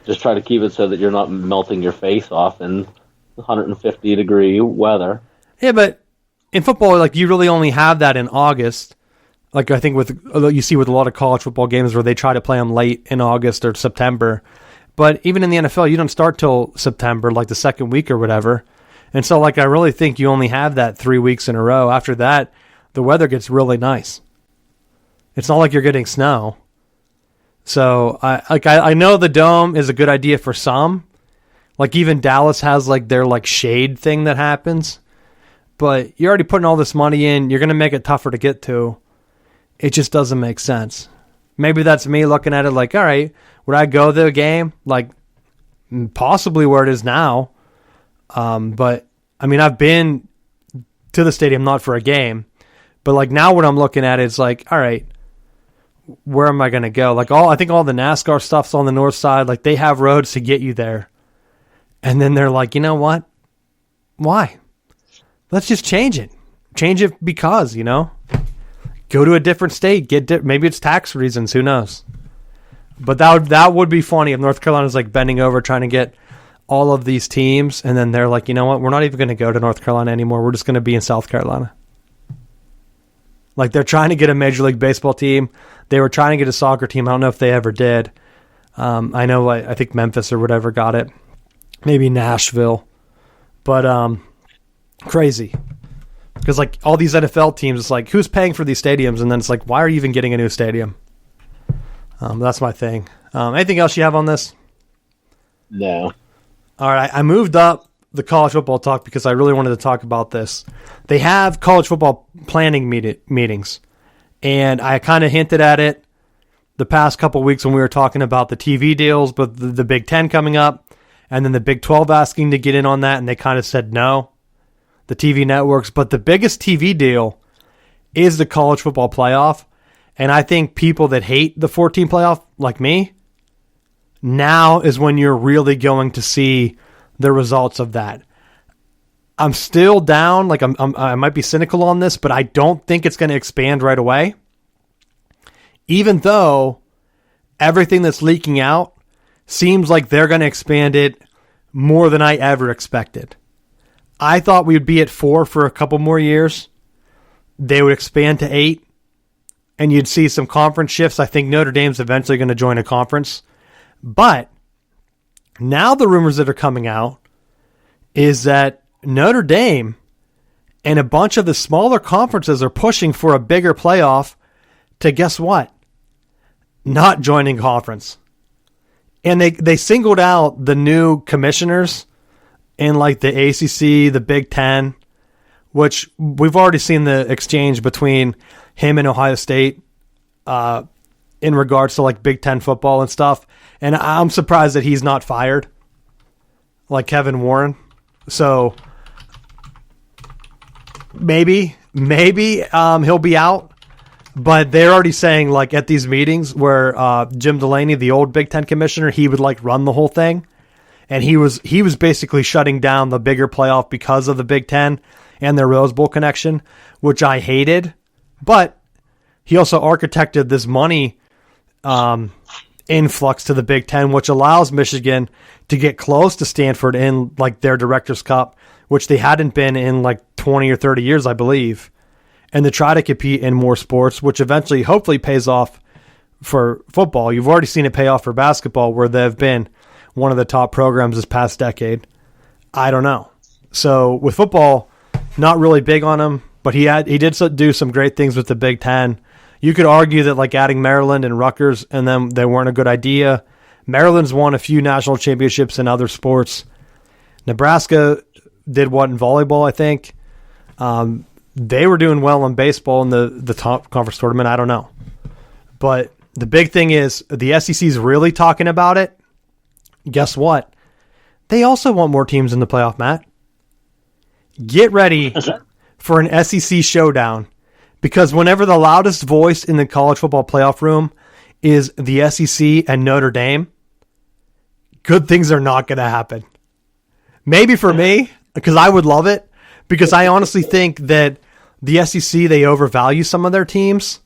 Just try to keep it so that you're not melting your face off in 150-degree weather. Yeah, but in football, like you really only have that in August Like I think you see with a lot of college football games where they try to play them late in August or September. But even in the NFL, you don't start till September, like the second week or whatever. And so like I really think you only have that 3 weeks in a row. After that, the weather gets really nice. It's not like you're getting snow. So I know the dome is a good idea for some. Like even Dallas has like their like shade thing that happens. But you're already putting all this money in. You're going to make it tougher to get to. It just doesn't make sense. Maybe that's me looking at it like, all right, would I go to the game? Like possibly where it is now. But I mean, I've been to the stadium, not for a game, but like now what I'm looking at is like, all right, where am I going to go? Like I think all the NASCAR stuff's on the north side. Like they have roads to get you there. And then they're like, you know what? Why? Let's just change it. Change it because, go to a different state. Maybe it's tax reasons. Who knows? But that would be funny if North Carolina's like bending over trying to get all of these teams, and then they're like, you know what? We're not even going to go to North Carolina anymore. We're just going to be in South Carolina. Like they're trying to get a Major League Baseball team. They were trying to get a soccer team. I don't know if they ever did. I know. I think Memphis or whatever got it. Maybe Nashville. But crazy. Because like all these NFL teams, it's like, who's paying for these stadiums? And then it's like, why are you even getting a new stadium? That's my thing. Anything else you have on this? No. All right. I moved up the college football talk because I really wanted to talk about this. They have college football planning meetings. And I kind of hinted at it the past couple weeks when we were talking about the TV deals, but the Big Ten coming up, and then the Big 12 asking to get in on that, and they kind of said no. The TV networks, but the biggest TV deal is the college football playoff. And I think people that hate the 14 playoff, like me, now is when you're really going to see the results of that. I'm still down, like I might be cynical on this, but I don't think it's going to expand right away. Even though everything that's leaking out seems like they're going to expand it more than I ever expected. I thought we would be at 4 for a couple more years. They would expand to 8, and you'd see some conference shifts. I think Notre Dame's eventually going to join a conference. But now the rumors that are coming out is that Notre Dame and a bunch of the smaller conferences are pushing for a bigger playoff to, guess what? Not joining conference. And they singled out the new commissioners in like the ACC, the Big Ten, which we've already seen the exchange between him and Ohio State in regards to like Big Ten football and stuff. And I'm surprised that he's not fired like Kevin Warren. So maybe he'll be out. But they're already saying like at these meetings where Jim Delaney, the old Big Ten commissioner, he would like run the whole thing. And he was basically shutting down the bigger playoff because of the Big Ten and their Rose Bowl connection, which I hated. But he also architected this money influx to the Big Ten, which allows Michigan to get close to Stanford in like their Director's Cup, which they hadn't been in like 20 or 30 years, I believe, and to try to compete in more sports, which eventually hopefully pays off for football. You've already seen it pay off for basketball, where they've been one of the top programs this past decade. I don't know. So with football, not really big on him, but he did do some great things with the Big Ten. You could argue that like adding Maryland and Rutgers and them, they weren't a good idea. Maryland's won a few national championships in other sports. Nebraska did what in volleyball, I think. They were doing well in baseball in the top conference tournament. I don't know. But the big thing is the SEC's really talking about it. Guess what? They also want more teams in the playoff, Matt. Get ready for an SEC showdown, because whenever the loudest voice in the college football playoff room is the SEC and Notre Dame, good things are not going to happen. Maybe for me, because I would love it, because I honestly think that the SEC, they overvalue some of their teams,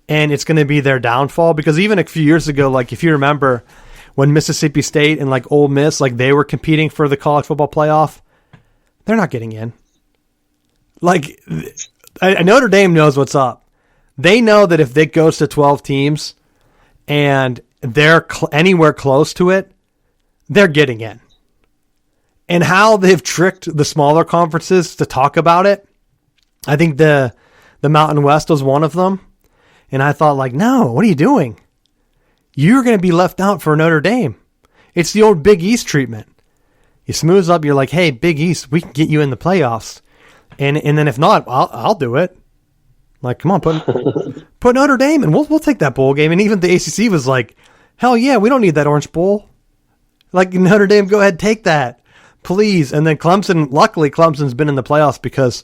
and it's going to be their downfall. Because even a few years ago, like if you remember, when Mississippi State and like Ole Miss, like they were competing for the college football playoff, they're not getting in. Like Notre Dame knows what's up. They know that if it goes to 12 teams and they're anywhere close to it, they're getting in. And how they've tricked the smaller conferences to talk about it, I think the Mountain West was one of them. And I thought, like, no, what are you doing? You're going to be left out for Notre Dame. It's the old Big East treatment. You smooth up, you're like, hey, Big East, we can get you in the playoffs. And then if not, I'll do it. Like, come on, put Notre Dame in. We'll take that bowl game. And even the ACC was like, hell yeah, we don't need that Orange Bowl. Like, Notre Dame, go ahead, take that, please. And then Clemson, luckily Clemson's been in the playoffs, because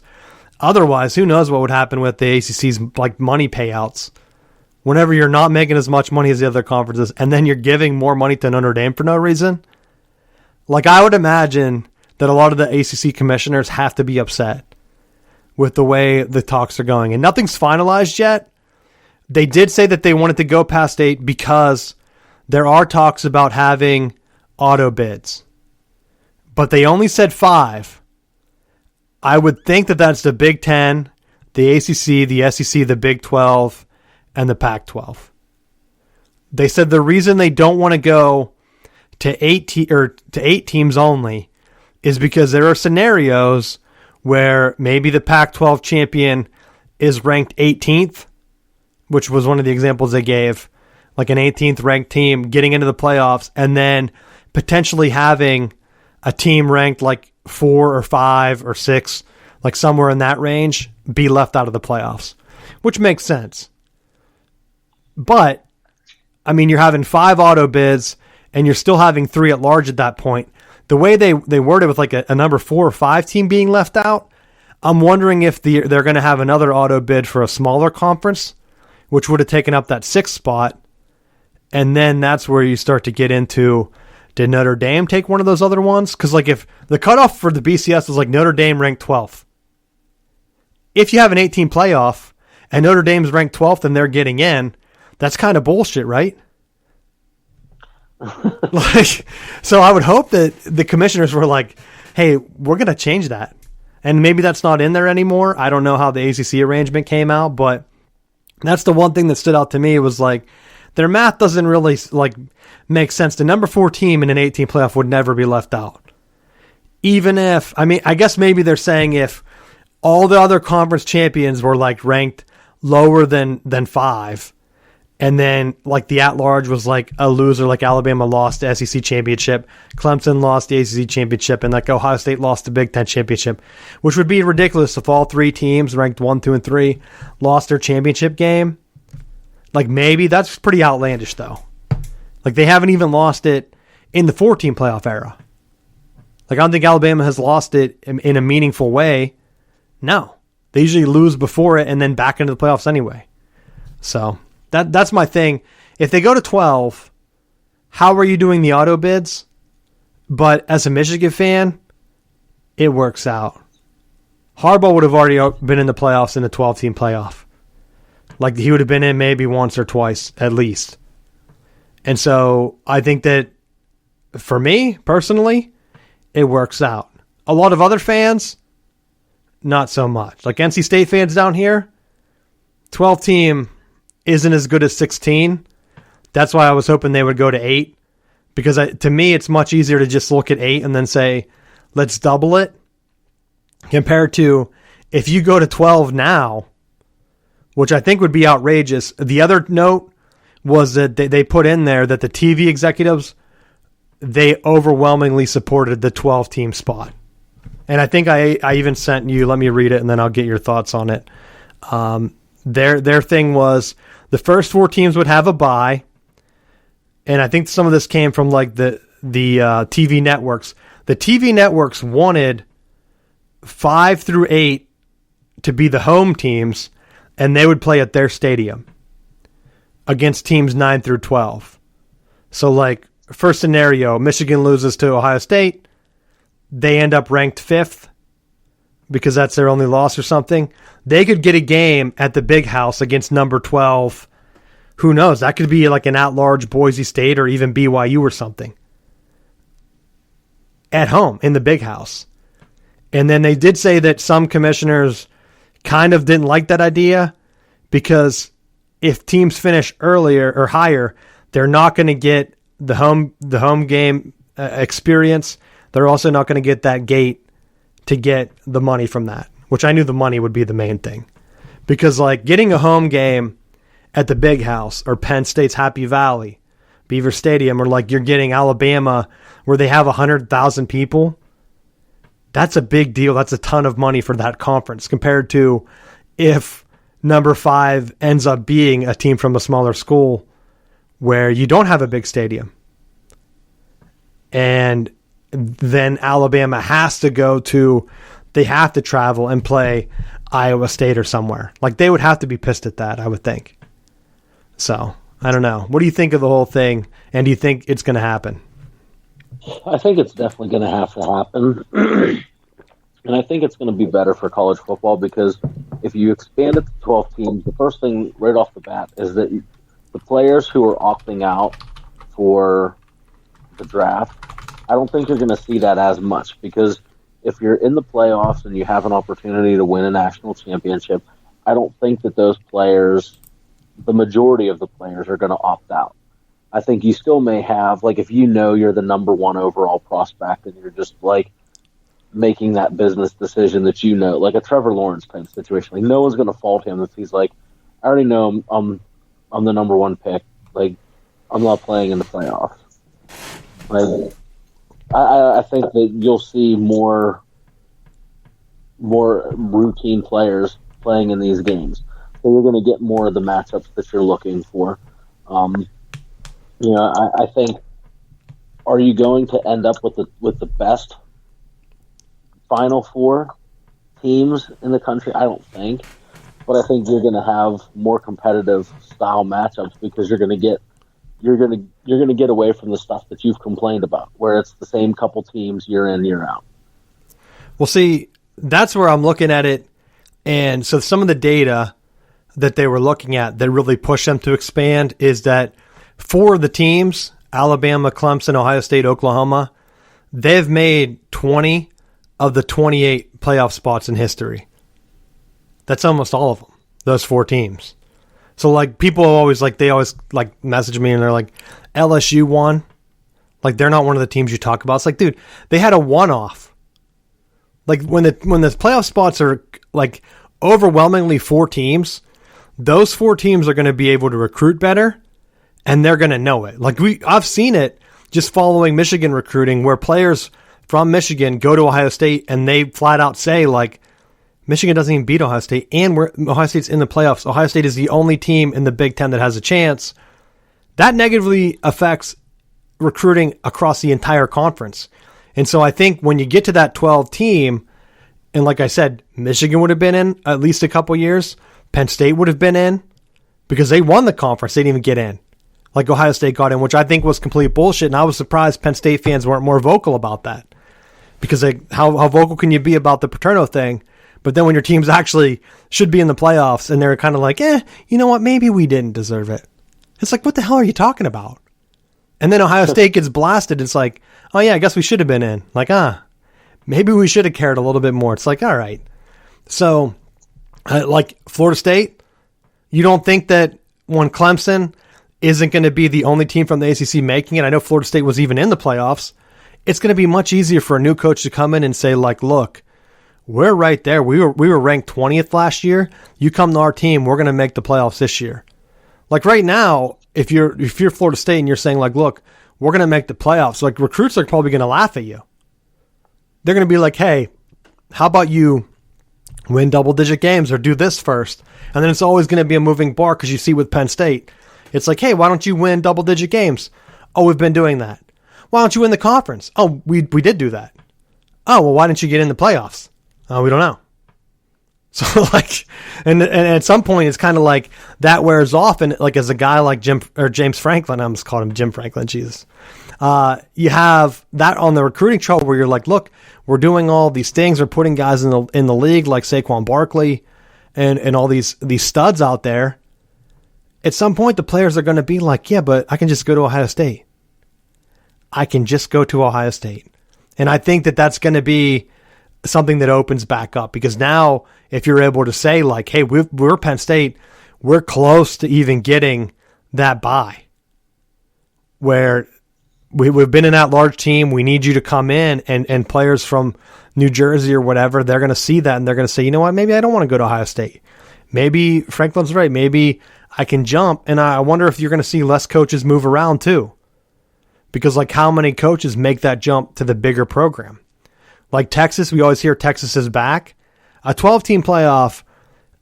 otherwise, who knows what would happen with the ACC's like money payouts. Whenever you're not making as much money as the other conferences, and then you're giving more money to Notre Dame for no reason. Like, I would imagine that a lot of the ACC commissioners have to be upset with the way the talks are going. And nothing's finalized yet. They did say that they wanted to go past 8 because there are talks about having auto bids. But they only said 5. I would think that that's the Big 10, the ACC, the SEC, the Big 12, and the Pac-12. They said the reason they don't want to go to 8 teams only is because there are scenarios where maybe the Pac-12 champion is ranked 18th, which was one of the examples they gave, like an 18th ranked team getting into the playoffs, and then potentially having a team ranked like 4 or 5 or 6, like somewhere in that range, be left out of the playoffs, which makes sense. But, I mean, you're having 5 auto bids, and you're still having 3 at large at that point. The way they worded with like a number 4 or 5 team being left out, I'm wondering if they're going to have another auto bid for a smaller conference, which would have taken up that 6th spot. And then that's where you start to get into, did Notre Dame take one of those other ones? Because like if the cutoff for the BCS is like Notre Dame ranked 12th. If you have an 18 playoff and Notre Dame's ranked 12th and they're getting in, that's kind of bullshit, right? Like, so I would hope that the commissioners were like, hey, we're going to change that. And maybe that's not in there anymore. I don't know how the ACC arrangement came out, but that's the one thing that stood out to me was like, their math doesn't really like make sense. The number 4 team in an 18 playoff would never be left out. Even if, I mean, I guess maybe they're saying if all the other conference champions were like ranked lower than 5, and then like the at-large was like a loser, like Alabama lost the SEC championship, Clemson lost the ACC championship, and like Ohio State lost the Big Ten championship, which would be ridiculous if all 3 teams ranked 1, 2, and 3 lost their championship game. Like maybe that's pretty outlandish though. Like they haven't even lost it in the 4-team playoff era. Like I don't think Alabama has lost it in a meaningful way. No, they usually lose before it and then back into the playoffs anyway. So that's my thing. If they go to 12, how are you doing the auto bids? But as a Michigan fan, it works out. Harbaugh would have already been in the playoffs in the 12-team playoff. Like he would have been in maybe once or twice at least. And so I think that for me personally, it works out. A lot of other fans, not so much. Like NC State fans down here, 12-team isn't as good as 16. That's why I was hoping they would go to 8. Because to me, it's much easier to just look at 8 and then say, let's double it. Compared to if you go to 12 now, which I think would be outrageous. The other note was that they put in there that the TV executives, they overwhelmingly supported the 12-team spot. And I think I even sent you, let me read it and then I'll get your thoughts on it. Their thing was the first 4 teams would have a bye. And I think some of this came from like the TV networks. The TV networks wanted 5 through 8 to be the home teams, and they would play at their stadium against teams 9 through 12. So like first scenario, Michigan loses to Ohio State. They end up ranked 5th because that's their only loss or something. They could get a game at the Big House against number 12. Who knows? That could be like an at-large Boise State or even BYU or something. At home in the Big House. And then they did say that some commissioners kind of didn't like that idea because if teams finish earlier or higher, they're not going to get the home game experience. They're also not going to get that gate to get the money from that, which I knew the money would be the main thing. Because like getting a home game at the Big House or Penn State's Happy Valley, Beaver Stadium, or like you're getting Alabama where they have 100,000 people, that's a big deal. That's a ton of money for that conference compared to if number 5 ends up being a team from a smaller school where you don't have a big stadium. And then Alabama has to they have to travel and play Iowa State or somewhere. Like they would have to be pissed at that, I would think. So, I don't know. What do you think of the whole thing? And do you think it's going to happen? I think it's definitely going to have to happen. And I think it's going to be better for college football because if you expand it to 12 teams, the first thing right off the bat is that the players who are opting out for the draft, I don't think you're going to see that as much because if you're in the playoffs and you have an opportunity to win a national championship, I don't think that those players, the majority of the players, are going to opt out. I think you still may have, like if you know you're the number 1 overall prospect and you're just like making that business decision that you know, like a Trevor Lawrence type situation. Like no one's going to fault him if he's like, I already know I'm the number 1 pick. Like I'm not playing in the playoffs. Like I think that you'll see more routine players playing in these games. So you're going to get more of the matchups that you're looking for. I think, are you going to end up with the best Final Four teams in the country? I don't think, but I think you're going to have more competitive style matchups because you're going to get away from the stuff that you've complained about, where it's the same couple teams year in, year out. Well, see, that's where I'm looking at it, and so some of the data that they were looking at that really pushed them to expand is that 4 of the teams, Alabama, Clemson, Ohio State, Oklahoma, they've made 20 of the 28 playoff spots in history. That's almost all of them, those 4 teams. So, like, people always, like, they always, like, message me and they're like, LSU won. Like, they're not one of the teams you talk about. It's like, dude, they had a one-off. Like, when the playoff spots are, like, overwhelmingly 4 teams, those 4 teams are going to be able to recruit better, and they're going to know it. Like, I've seen it just following Michigan recruiting where players from Michigan go to Ohio State and they flat out say, like, Michigan doesn't even beat Ohio State, and Ohio State's in the playoffs. Ohio State is the only team in the Big Ten that has a chance. That negatively affects recruiting across the entire conference. And so I think when you get to that 12 team, and like I said, Michigan would have been in at least a couple years. Penn State would have been in because they won the conference. They didn't even get in. Like Ohio State got in, which I think was complete bullshit. And I was surprised Penn State fans weren't more vocal about that. Because how vocal can you be about the Paterno thing? But then when your teams actually should be in the playoffs and they're kind of like, you know what? Maybe we didn't deserve it. It's like, what the hell are you talking about? And then Ohio State gets blasted. It's like, oh yeah, I guess we should have been in. Like, maybe we should have cared a little bit more. It's like, all right. So, like Florida State, you don't think that when Clemson isn't going to be the only team from the ACC making it, I know Florida State was even in the playoffs, it's going to be much easier for a new coach to come in and say, like, look, we're right there. We were ranked 20th last year. You come to our team, we're going to make the playoffs this year. Like right now, if you're Florida State and you're saying, like, look, we're going to make the playoffs, like recruits are probably going to laugh at you. They're going to be like, hey, how about you win double-digit games or do this first? And then it's always going to be a moving bar because you see with Penn State, it's like, hey, why don't you win double-digit games? Oh, we've been doing that. Why don't you win the conference? Oh, we did do that. Oh, well, why didn't you get in the playoffs? We don't know. So like, and at some point it's kind of like that wears off. And like, as a guy like James Franklin, I almost called him Jim Franklin. Jesus. You have that on the recruiting trail where you're like, look, we're doing all these things. We're putting guys in the league like Saquon Barkley and all these studs out there. At some point, the players are going to be like, yeah, but I can just go to Ohio State. I can just go to Ohio State. And I think that that's going to be something that opens back up because now if you're able to say like, hey, we're Penn State, we're close to even getting that bye where we've been in that large team. We need you to come in, and players from New Jersey or whatever, they're going to see that and they're going to say, you know what, maybe I don't want to go to Ohio State. Maybe Franklin's right. Maybe I can jump. And I wonder if you're going to see less coaches move around too. Because like how many coaches make that jump to the bigger program? Like Texas, we always hear Texas is back. A 12-team playoff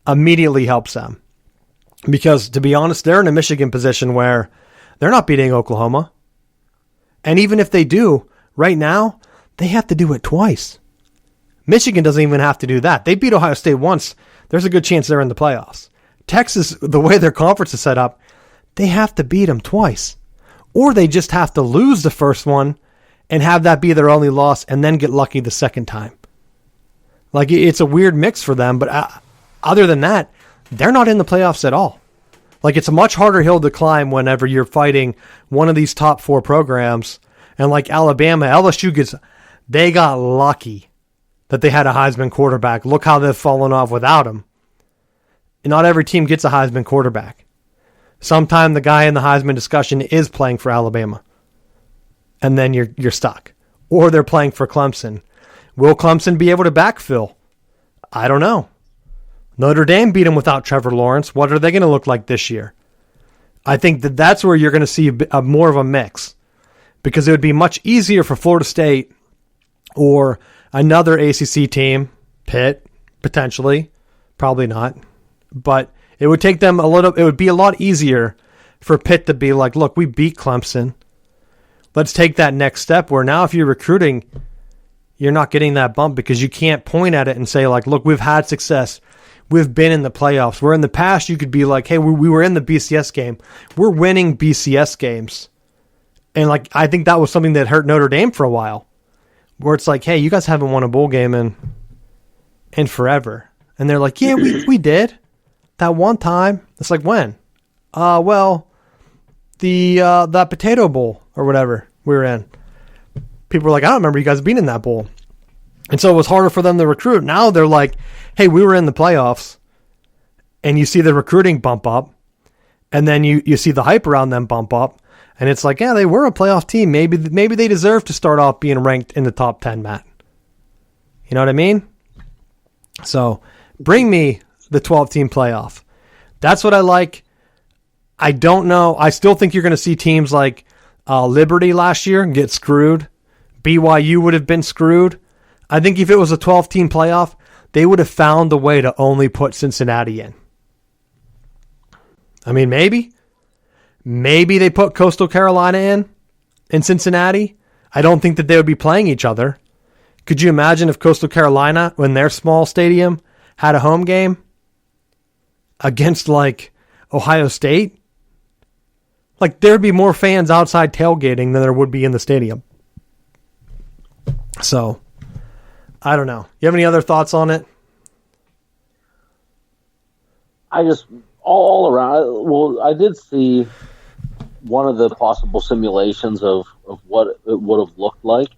immediately helps them. Because to be honest, they're in a Michigan position where they're not beating Oklahoma. And even if they do, right now, they have to do it twice. Michigan doesn't even have to do that. They beat Ohio State once. There's a good chance they're in the playoffs. Texas, the way their conference is set up, they have to beat them twice. Or they just have to lose the first one and have that be their only loss and then get lucky the second time. Like, it's a weird mix for them, but other than that, they're not in the playoffs at all. Like, it's a much harder hill to climb whenever you're fighting one of these top 4 programs. And like Alabama, LSU they got lucky that they had a Heisman quarterback. Look how they've fallen off without him. And not every team gets a Heisman quarterback. Sometime the guy in the Heisman discussion is playing for Alabama. And then you're stuck. Or they're playing for Clemson. Will Clemson be able to backfill? I don't know. Notre Dame beat them without Trevor Lawrence. What are they going to look like this year? I think that's where you're going to see more of a mix. Because it would be much easier for Florida State or another ACC team, Pitt, potentially, probably not. But it would take them it would be a lot easier for Pitt to be like, look, we beat Clemson. Let's take that next step where now if you're recruiting, you're not getting that bump because you can't point at it and say like, look, we've had success. We've been in the playoffs. Where in the past you could be like, hey, we were in the BCS game. We're winning BCS games. And like, I think that was something that hurt Notre Dame for a while. Where it's like, hey, you guys haven't won a bowl game in forever. And they're like, yeah, we did. That one time. It's like, when? Well, that Potato Bowl or whatever we were in. People were like, I don't remember you guys being in that bowl. And so it was harder for them to recruit. Now they're like, hey, we were in the playoffs. And you see the recruiting bump up. And then you see the hype around them bump up. And it's like, yeah, they were a playoff team. Maybe they deserve to start off being ranked in the top 10, Matt. You know what I mean? So bring me the 12-team playoff. That's what I like. I don't know. I still think you're going to see teams like Liberty last year get screwed. BYU would have been screwed. I think if it was a 12-team playoff, they would have found a way to only put Cincinnati in. I mean, maybe. Maybe they put Coastal Carolina in Cincinnati. I don't think that they would be playing each other. Could you imagine if Coastal Carolina, in their small stadium, had a home game against, like, Ohio State? Like, there'd be more fans outside tailgating than there would be in the stadium. So, I don't know. You have any other thoughts on it? I just, all around, well, I did see one of the possible simulations of what it would have looked like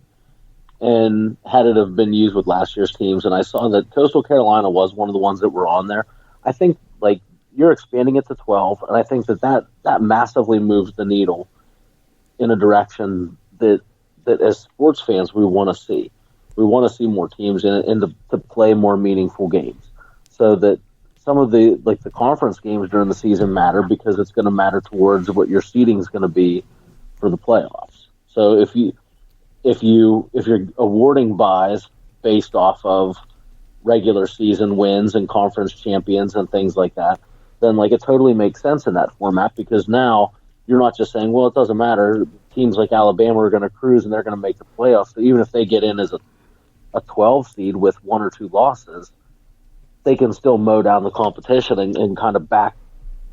and had it have been used with last year's teams. And I saw that Coastal Carolina was one of the ones that were on there. I think, like, you're expanding it to 12, and I think that massively moves the needle in a direction that as sports fans we want to see. We want to see more teams and to play more meaningful games, so that some of the conference games during the season matter because it's going to matter towards what your seeding is going to be for the playoffs. So if you're awarding buys based off of regular season wins and conference champions and things like that, then like it totally makes sense in that format because now you're not just saying, well, it doesn't matter. Teams like Alabama are going to cruise and they're going to make the playoffs. So even if they get in as a 12 seed with 1 or 2 losses, they can still mow down the competition and kind of back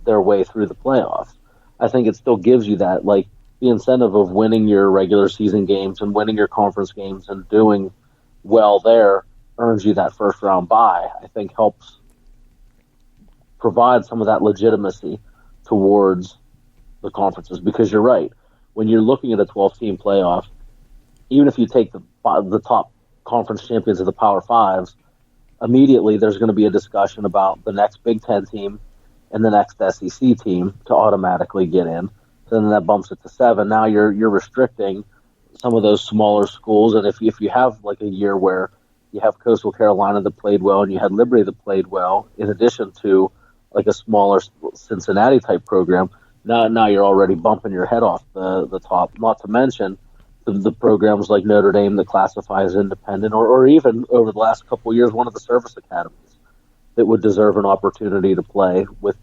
their way through the playoffs. I think it still gives you that, like, the incentive of winning your regular season games and winning your conference games and doing well there earns you that first round bye. I think helps provide some of that legitimacy towards the conferences because you're right. When you're looking at a 12-team playoff, even if you take the top conference champions of the Power Fives, immediately there's going to be a discussion about the next Big Ten team and the next SEC team to automatically get in. So then that bumps it to 7. Now you're restricting some of those smaller schools, and if you have like a year where you have Coastal Carolina that played well and you had Liberty that played well, in addition to like a smaller Cincinnati type program, now you're already bumping your head off the top. Not to mention the programs like Notre Dame that classify as independent, or even over the last couple of years, one of the service academies that would deserve an opportunity to play with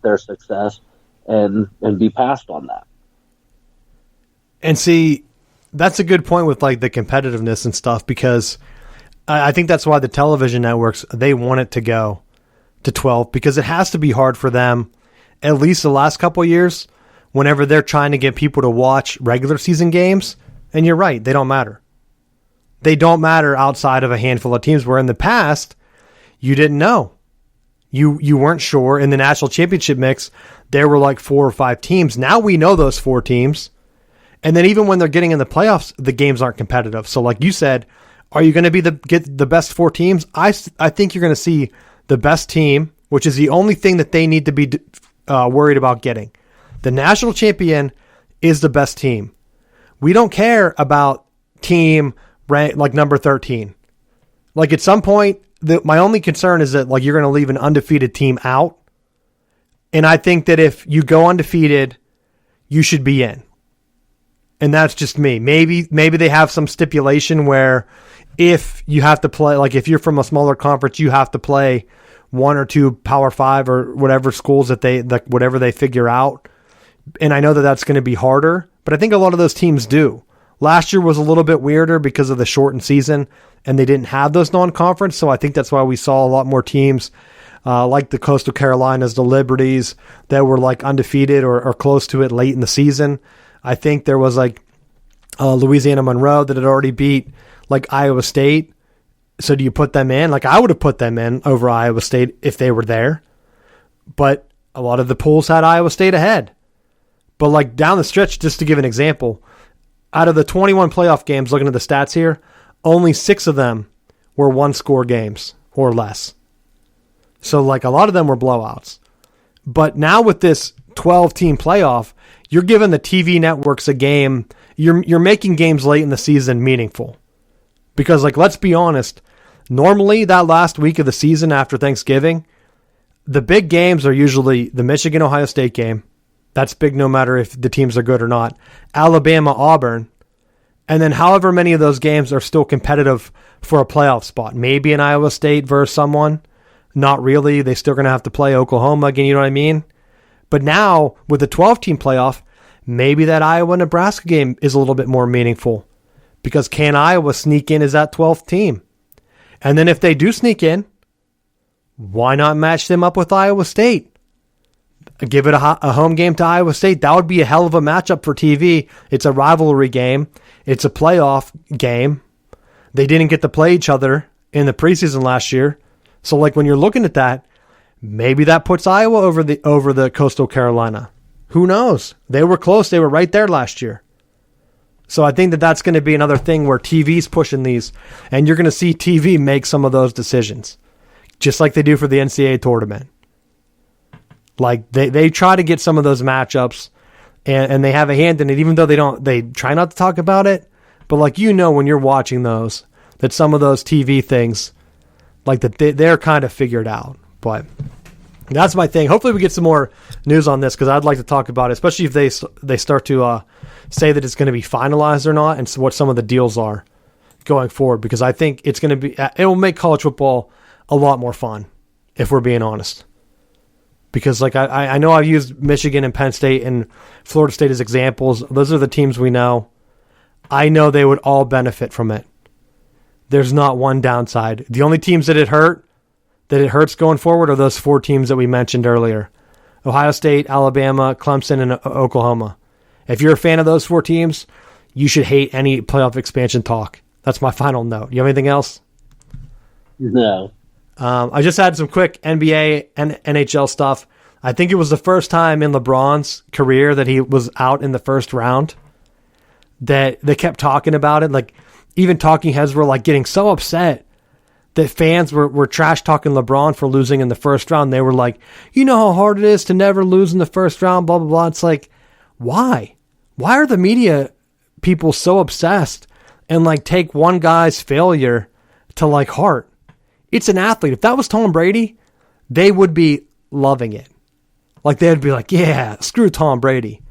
their success and be passed on that. And see, that's a good point with like the competitiveness and stuff, because I think that's why the television networks, they want it to go to 12, because it has to be hard for them, at least the last couple of years, whenever they're trying to get people to watch regular season games. And you're right, they don't matter. They don't matter outside of a handful of teams, where in the past, you didn't know. You weren't sure. In the national championship mix, there were like 4 or 5 teams. Now we know those 4 teams. And then even when they're getting in the playoffs, the games aren't competitive. So like you said, are you going to get the best 4 teams? I think you're going to see the best team, which is the only thing that they need to be worried about getting. The national champion is the best team. We don't care about team rank like number 13. Like at some point, my only concern is that like you're going to leave an undefeated team out. And I think that if you go undefeated, you should be in. And that's just me. Maybe they have some stipulation where if you have to play, like if you're from a smaller conference, you have to play 1 or 2 Power 5 or whatever schools whatever they figure out. And I know that that's going to be harder, but I think a lot of those teams do. Last year was a little bit weirder because of the shortened season, and they didn't have those non-conference. So I think that's why we saw a lot more teams like the Coastal Carolinas, the Liberties, that were like undefeated or close to it late in the season. I think there was like Louisiana Monroe that had already beat like Iowa State. So do you put them in? Like I would have put them in over Iowa State if they were there. But a lot of the pools had Iowa State ahead. But like down the stretch, just to give an example, out of the 21 playoff games, looking at the stats here, only 6 of them were 1-score games or less. So like a lot of them were blowouts. But now with this 12-team playoff, you're giving the TV networks a game. You're making games late in the season meaningful. Because like, let's be honest, normally that last week of the season after Thanksgiving, the big games are usually the Michigan-Ohio State game. That's big no matter if the teams are good or not. Alabama-Auburn. And then however many of those games are still competitive for a playoff spot. Maybe an Iowa State versus someone. Not really. They're still going to have to play Oklahoma again, you know what I mean? But now, with the 12-team playoff, maybe that Iowa-Nebraska game is a little bit more meaningful. Because can Iowa sneak in as that 12th team? And then if they do sneak in, why not match them up with Iowa State? Give it a home game to Iowa State. That would be a hell of a matchup for TV. It's a rivalry game. It's a playoff game. They didn't get to play each other in the preseason last year. So like when you're looking at that, maybe that puts Iowa over the Coastal Carolina. Who knows? They were close. They were right there last year. So I think that that's going to be another thing where TV's pushing these, and you're going to see TV make some of those decisions, just like they do for the NCAA tournament. Like they try to get some of those matchups, and they have a hand in it, even though they try not to talk about it. But like when you're watching those, that some of those TV things, like that they're kind of figured out. But that's my thing. Hopefully we get some more news on this, because I'd like to talk about it, especially if they start to say that it's going to be finalized or not, and what some of the deals are going forward. Because I think it will make college football a lot more fun, if we're being honest. Because like I know I've used Michigan and Penn State and Florida State as examples. Those are the teams we know. I know they would all benefit from it. There's not one downside. The only teams that it hurts going forward are those 4 teams that we mentioned earlier. Ohio State, Alabama, Clemson, and Oklahoma. If you're a fan of those 4 teams, you should hate any playoff expansion talk. That's my final note. You have anything else? No. I just had some quick NBA and NHL stuff. I think it was the first time in LeBron's career that he was out in the first round that they kept talking about it. Like even talking heads were like getting so upset that fans were trash talking LeBron for losing in the first round. They were like, you know how hard it is to never lose in the first round, blah, blah, blah. It's like, why? Why are the media people so obsessed and like take one guy's failure to like heart? It's an athlete. If that was Tom Brady, they would be loving it. Like they'd be like, yeah, screw Tom Brady.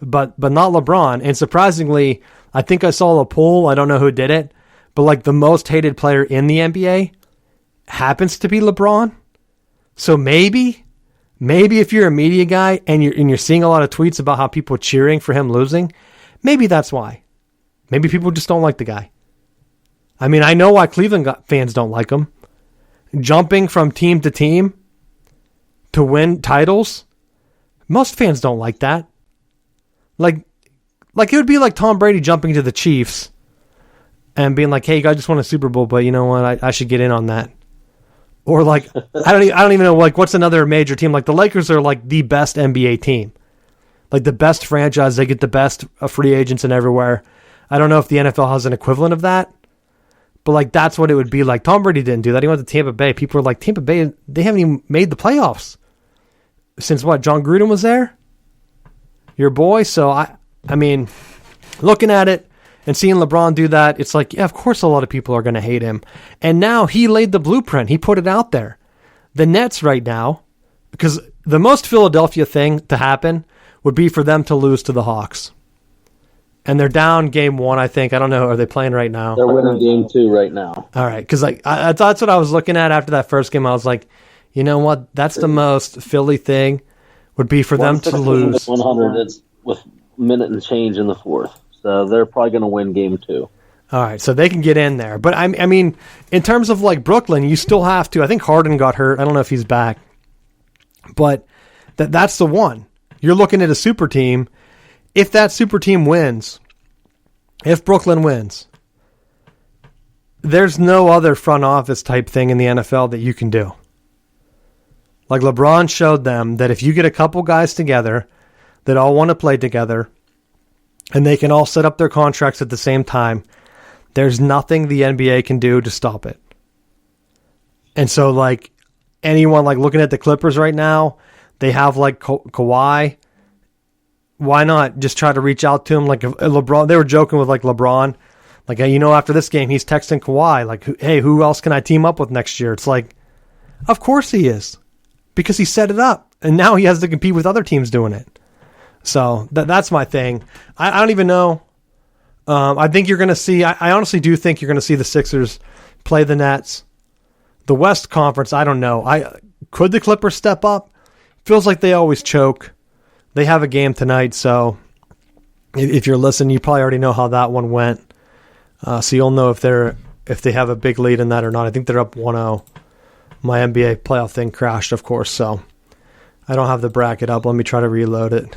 But not LeBron. And surprisingly, I think I saw a poll. I don't know who did it, but like the most hated player in the NBA happens to be LeBron. So maybe if you're a media guy and you're seeing a lot of tweets about how people are cheering for him losing, maybe that's why. Maybe people just don't like the guy. I mean, I know why Cleveland fans don't like him. Jumping from team to team to win titles, most fans don't like that. Like it would be like Tom Brady jumping to the Chiefs and being like, "Hey, you guys just won a Super Bowl, but you know what? I should get in on that." Or like, I don't even know, like, what's another major team? Like the Lakers are like the best NBA team, like the best franchise. They get the best free agents and everywhere. I don't know if the NFL has an equivalent of that, but like that's what it would be like. Tom Brady didn't do that. He went to Tampa Bay. People are like, Tampa Bay, they haven't even made the playoffs since what? John Gruden was there, your boy. So I mean, looking at it and seeing LeBron do that, it's like, yeah, of course a lot of people are going to hate him. And now he laid the blueprint. He put it out there. The Nets right now, because the most Philadelphia thing to happen would be for them to lose to the Hawks. And they're down game 1, I think. I don't know. Are they playing right now? They're winning game 2 right now. All right. Because like, that's what I was looking at after that first game. I was like, you know what? That's the most Philly thing would be for them to lose. 100 it's with a minute and change in the fourth. So they're probably going to win game 2. All right, so they can get in there. But I mean, in terms of like Brooklyn, you still have to. I think Harden got hurt. I don't know if he's back. But that's the one. You're looking at a super team. If that super team wins, if Brooklyn wins, there's no other front office type thing in the NFL that you can do. Like LeBron showed them that if you get a couple guys together that all want to play together, and they can all set up their contracts at the same time, there's nothing the NBA can do to stop it. And so, like, anyone, like, looking at the Clippers right now, they have, like, Kawhi. Why not just try to reach out to him? Like, LeBron, they were joking with, like, LeBron. Like, you know, after this game, he's texting Kawhi, like, hey, who else can I team up with next year? It's like, of course he is. Because he set it up. And now he has to compete with other teams doing it. So that's my thing. I don't even know. I think you're going to see, I honestly do think you're going to see the Sixers play the Nets. The West Conference, I don't know. Could the Clippers step up? Feels like they always choke. They have a game tonight, so if you're listening, you probably already know how that one went. So you'll know if they have a big lead in that or not. I think they're up 1-0. My NBA playoff thing crashed, of course, so I don't have the bracket up. Let me try to reload it.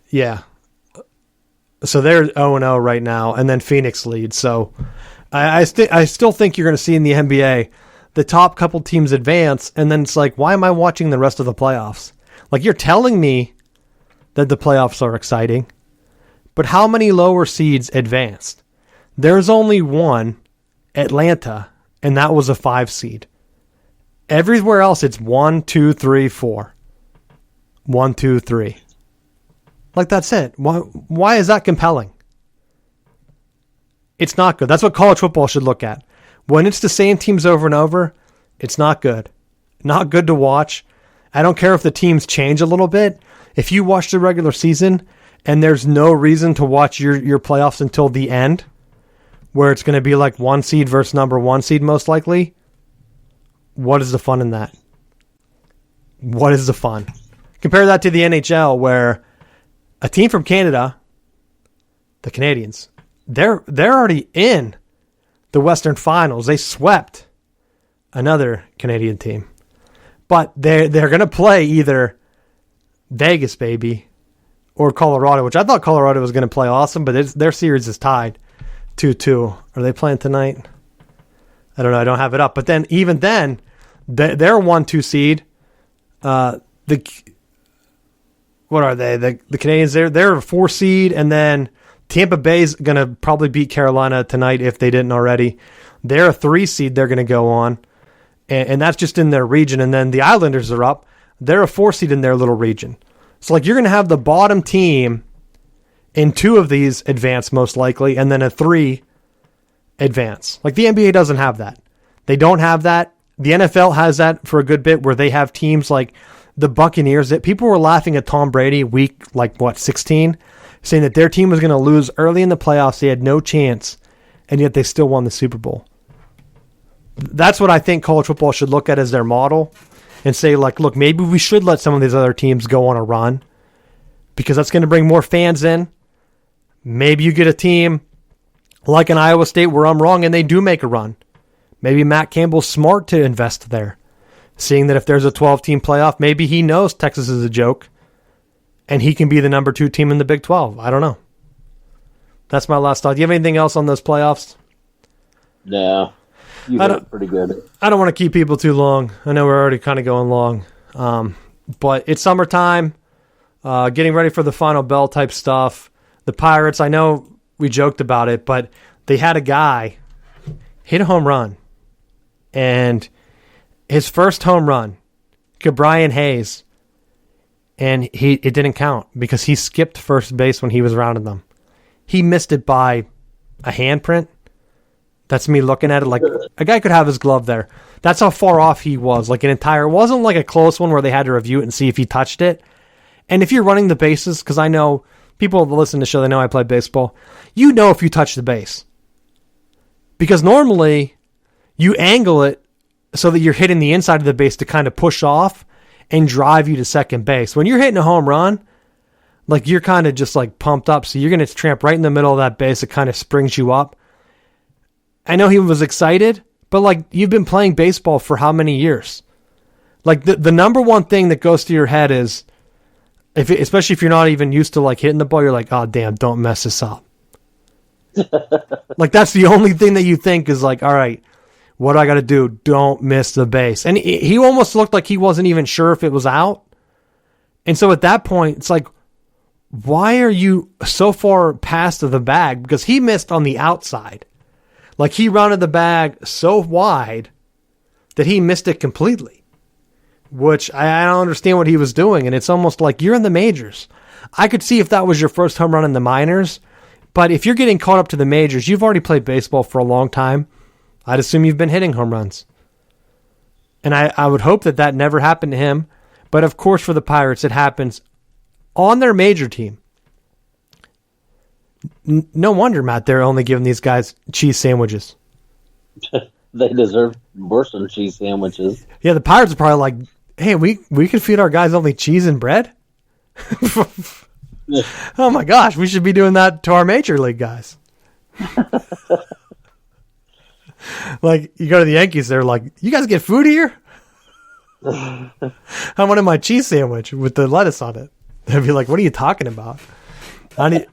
Yeah. So they're 0-0 right now, and then Phoenix leads. So I still think you're going to see in the NBA the top couple teams advance, and then it's like, why am I watching the rest of the playoffs? Like, you're telling me that the playoffs are exciting, but how many lower seeds advanced? There's only one, Atlanta, and that was a 5 seed. Everywhere else, it's 1, 2, 3, 4. 1, 2, 3. Like, that's it. Why is that compelling? It's not good. That's what college football should look at. When it's the same teams over and over, it's not good. Not good to watch. I don't care if the teams change a little bit. If you watch the regular season and there's no reason to watch your playoffs until the end, where it's going to be like 1 seed versus number 1 seed most likely, what is the fun in that? What is the fun? Compare that to the NHL, where a team from Canada, the Canadians, they're already in the Western Finals. They swept another Canadian team. But they're going to play either Vegas, baby, or Colorado, which I thought Colorado was going to play awesome, but their series is tied 2-2. Are they playing tonight? I don't know. I don't have it up. But then, even then, they're a 1-2 seed. What are they? The Canadians, they're a 4 seed, and then Tampa Bay's going to probably beat Carolina tonight if they didn't already. They're a 3 seed they're going to go on, and that's just in their region. And then the Islanders are up. They're a 4 seed in their little region. So, like, you're going to have the bottom team in 2 of these advance, most likely, and then a 3 advance. Like, the NBA doesn't have that. They don't have that. The NFL has that for a good bit, where they have teams like the Buccaneers. That people were laughing at Tom Brady week, 16, saying that their team was going to lose early in the playoffs. They had no chance, and yet they still won the Super Bowl. That's what I think college football should look at as their model, and say, like, look, maybe we should let some of these other teams go on a run, because that's going to bring more fans in. Maybe you get a team like an Iowa State where I'm wrong and they do make a run. Maybe Matt Campbell's smart to invest there, seeing that if there's a 12-team playoff, maybe he knows Texas is a joke and he can be the number 2 team in the Big 12. I don't know. That's my last thought. Do you have anything else on those playoffs? No. You did it pretty good. I don't want to keep people too long. I know we're already kind of going long. But it's summertime, getting ready for the final bell type stuff. The Pirates, I know we joked about it, but they had a guy hit a home run. And his first home run, Brian Hayes, and it didn't count because he skipped first base when he was rounding them. He missed it by a handprint. That's me looking at it like a guy could have his glove there. That's how far off he was. Like it wasn't like a close one where they had to review it and see if he touched it. And if you're running the bases, because I know people that listen to the show, they know I play baseball. You know if you touch the base. Because normally you angle it so that you're hitting the inside of the base to kind of push off and drive you to second base. When you're hitting a home run, like you're kind of just like pumped up. So you're going to tramp right in the middle of that base. It kind of springs you up. I know he was excited, but like you've been playing baseball for how many years? Like the number one thing that goes through your head is, especially if you're not even used to like hitting the ball, you're like, oh damn, don't mess this up. Like that's the only thing that you think is like, all right, what do I got to do? Don't miss the base. And he almost looked like he wasn't even sure if it was out. And so at that point, it's like, why are you so far past the bag? Because he missed on the outside. Like he rounded the bag so wide that he missed it completely, which I don't understand what he was doing. And it's almost like you're in the majors. I could see if that was your first home run in the minors, but if you're getting caught up to the majors, you've already played baseball for a long time. I'd assume you've been hitting home runs. And I would hope that that never happened to him. But of course, for the Pirates, it happens on their major team. No wonder, Matt, they're only giving these guys cheese sandwiches. They deserve worse than cheese sandwiches. Yeah, the Pirates are probably like, hey, we could feed our guys only cheese and bread? Oh my gosh, we should be doing that to our major league guys. Like, you go to the Yankees, they're like, you guys get food here? I wanted my cheese sandwich with the lettuce on it. They'd be like, what are you talking about? Deranged.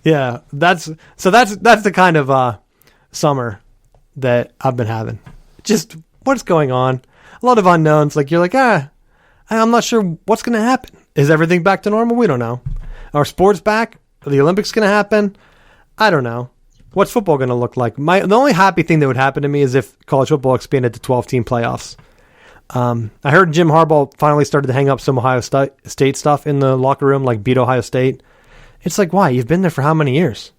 Yeah, that's the kind of summer that I've been having. Just what's going on? A lot of unknowns. Like you're like, I'm not sure what's going to happen. Is everything back to normal? We don't know. Are sports back? Are the Olympics going to happen? I don't know. What's football going to look like? The only happy thing that would happen to me is if college football expanded to 12-team playoffs. I heard Jim Harbaugh finally started to hang up some Ohio State stuff in the locker room, like beat Ohio State. It's like, why? You've been there for how many years?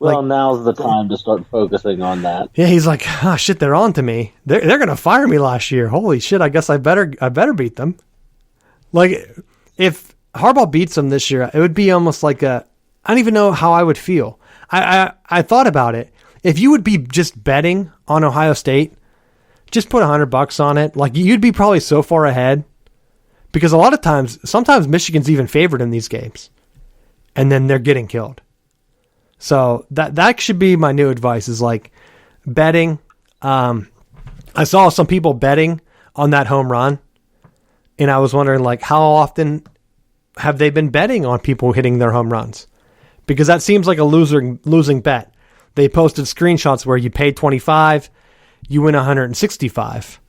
Well, now's the time to start focusing on that. Yeah, he's like, oh shit, they're on to me. They're going to fire me last year. Holy shit, I guess I better beat them. Like, if Harbaugh beats them this year, it would be almost like I don't even know how I would feel. I thought about it. If you would be just betting on Ohio State, just put $100 on it. Like you'd be probably so far ahead because a lot of times, sometimes Michigan's even favored in these games and then they're getting killed. So that should be my new advice is like betting. I saw some people betting on that home run and I was wondering like how often have they been betting on people hitting their home runs? Because that seems like a losing bet. They posted screenshots where you pay $25, you win 165.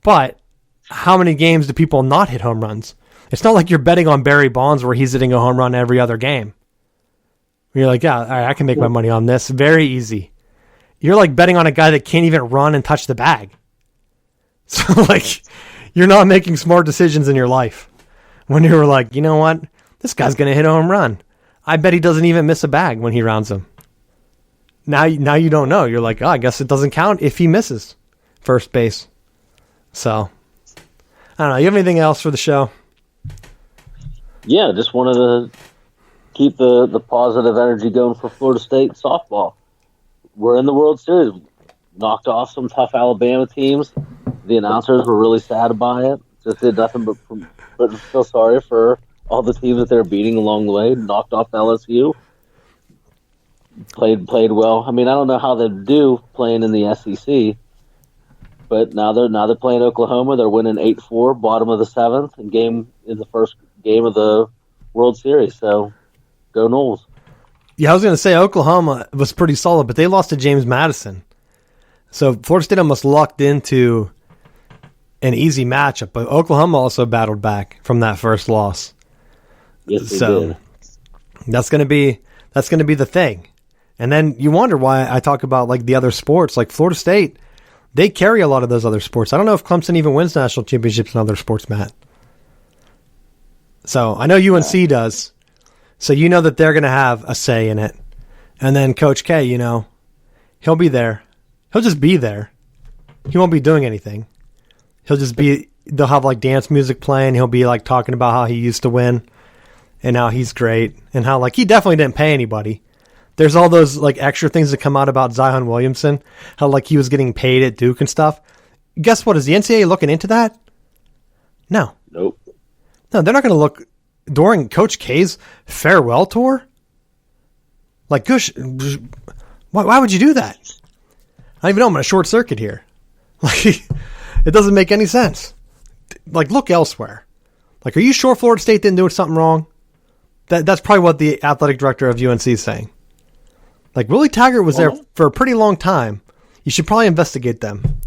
But how many games do people not hit home runs? It's not like you're betting on Barry Bonds where he's hitting a home run every other game. You're like, yeah, all right, I can make my money on this. Very easy. You're like betting on a guy that can't even run and touch the bag. So, like, you're not making smart decisions in your life. When you were like, you know what? This guy's going to hit a home run. I bet he doesn't even miss a bag when he rounds them. Now you don't know. You're like, oh, I guess it doesn't count if he misses first base. So, I don't know. You have anything else for the show? Yeah, just wanted to keep the positive energy going for Florida State softball. We're in the World Series. Knocked off some tough Alabama teams. The announcers were really sad about it. Just did nothing but feel sorry for all the teams that they're beating along the way. Knocked off LSU. Played well. I mean, I don't know how they do playing in the SEC, but now they're playing Oklahoma. They're winning 8-4, bottom of the seventh, and in the first game of the World Series. So, go Noles. Yeah, I was going to say Oklahoma was pretty solid, but they lost to James Madison. So Florida State almost lucked into an easy matchup, but Oklahoma also battled back from that first loss. Yes, they did. That's going to be the thing. And then you wonder why I talk about like the other sports, like Florida State. They carry a lot of those other sports. I don't know if Clemson even wins national championships in other sports, Matt. So I know UNC does. So you know that they're going to have a say in it. And then Coach K, he'll be there. He'll just be there. He won't be doing anything. They'll have like dance music playing. He'll be like talking about how he used to win and how he's great and how like he definitely didn't pay anybody. There's all those like extra things that come out about Zion Williamson, how like he was getting paid at Duke and stuff. Guess what? Is the NCAA looking into that? No. Nope. No, they're not going to look during Coach K's farewell tour. Like, gosh, why would you do that? I don't even know. I'm going to short circuit here. Like, it doesn't make any sense. Like, look elsewhere. Like, are you sure Florida State didn't do something wrong? That's probably what the athletic director of UNC is saying. Like, Willie Taggart was there for a pretty long time. You should probably investigate them.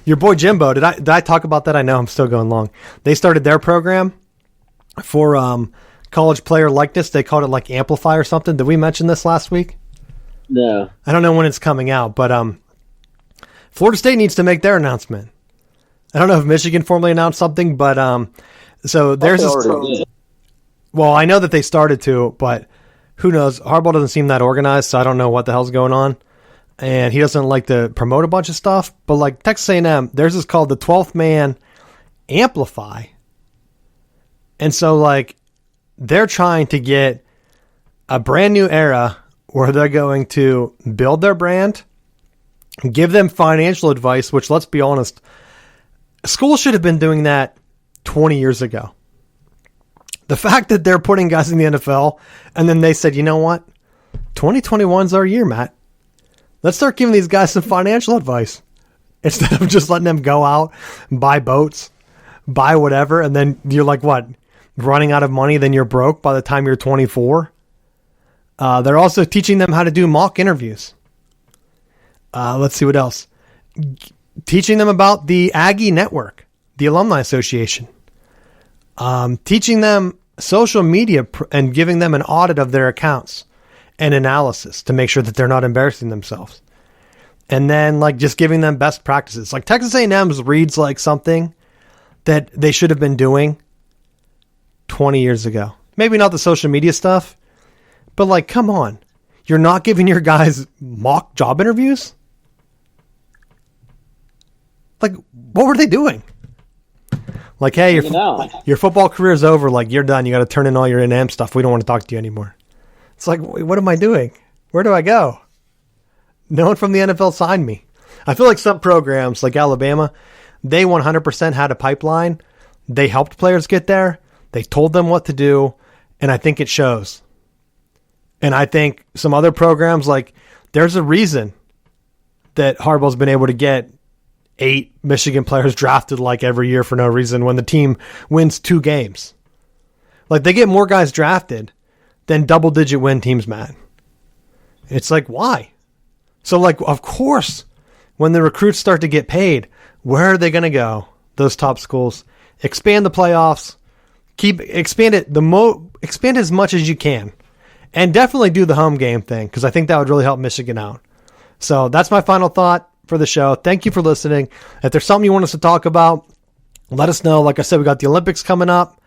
Your boy Jimbo, did I talk about that? I know I'm still going long. They started their program for college player likeness. They called it like Amplify or something. Did we mention this last week? No. I don't know when it's coming out, but Florida State needs to make their announcement. I don't know if Michigan formally announced something, but so there's this. Well, I know that they started to, but who knows? Harbaugh doesn't seem that organized, so I don't know what the hell's going on. And he doesn't like to promote a bunch of stuff. But like Texas A&M, theirs is called the 12th Man Amplify. And so like they're trying to get a brand new era where they're going to build their brand, give them financial advice, which let's be honest, schools should have been doing that 20 years ago. The fact that they're putting guys in the NFL and then they said, you know what? 2021's our year, Matt. Let's start giving these guys some financial advice instead of just letting them go out and buy boats, buy whatever, and then you're like, what, running out of money, then you're broke by the time you're 24? They're also teaching them how to do mock interviews. Let's see what else. Teaching them about the Aggie Network, the Alumni Association. Teaching them social media and giving them an audit of their accounts and analysis to make sure that they're not embarrassing themselves. And then like just giving them best practices. Like Texas A&M's reads like something that they should have been doing 20 years ago. Maybe not the social media stuff, but like, come on. You're not giving your guys mock job interviews? Like, what were they doing? Like, hey, your football career is over. Like, you're done. You got to turn in all your NM stuff. We don't want to talk to you anymore. It's like, what am I doing? Where do I go? No one from the NFL signed me. I feel like some programs, like Alabama, they 100% had a pipeline. They helped players get there. They told them what to do. And I think it shows. And I think some other programs, like, there's a reason that Harbaugh's been able to get 8 Michigan players drafted like every year for no reason when the team wins 2 games. Like, they get more guys drafted than double-digit win teams, Matt. It's like, why? So, like, of course, when the recruits start to get paid, where are they going to go? Those top schools. Expand the playoffs. Expand as much as you can. And definitely do the home game thing, because I think that would really help Michigan out. So that's my final thought for the show. Thank you for listening. If there's something you want us to talk about, let us know. Like I said, we got the Olympics coming up.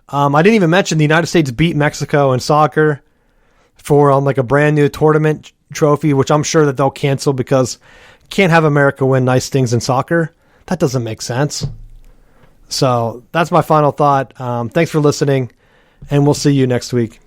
I didn't even mention the United States beat Mexico in soccer for like a brand new tournament trophy, which I'm sure that they'll cancel because can't have America win nice things in soccer. That doesn't make sense. So that's my final thought. Thanks for listening, and we'll see you next week.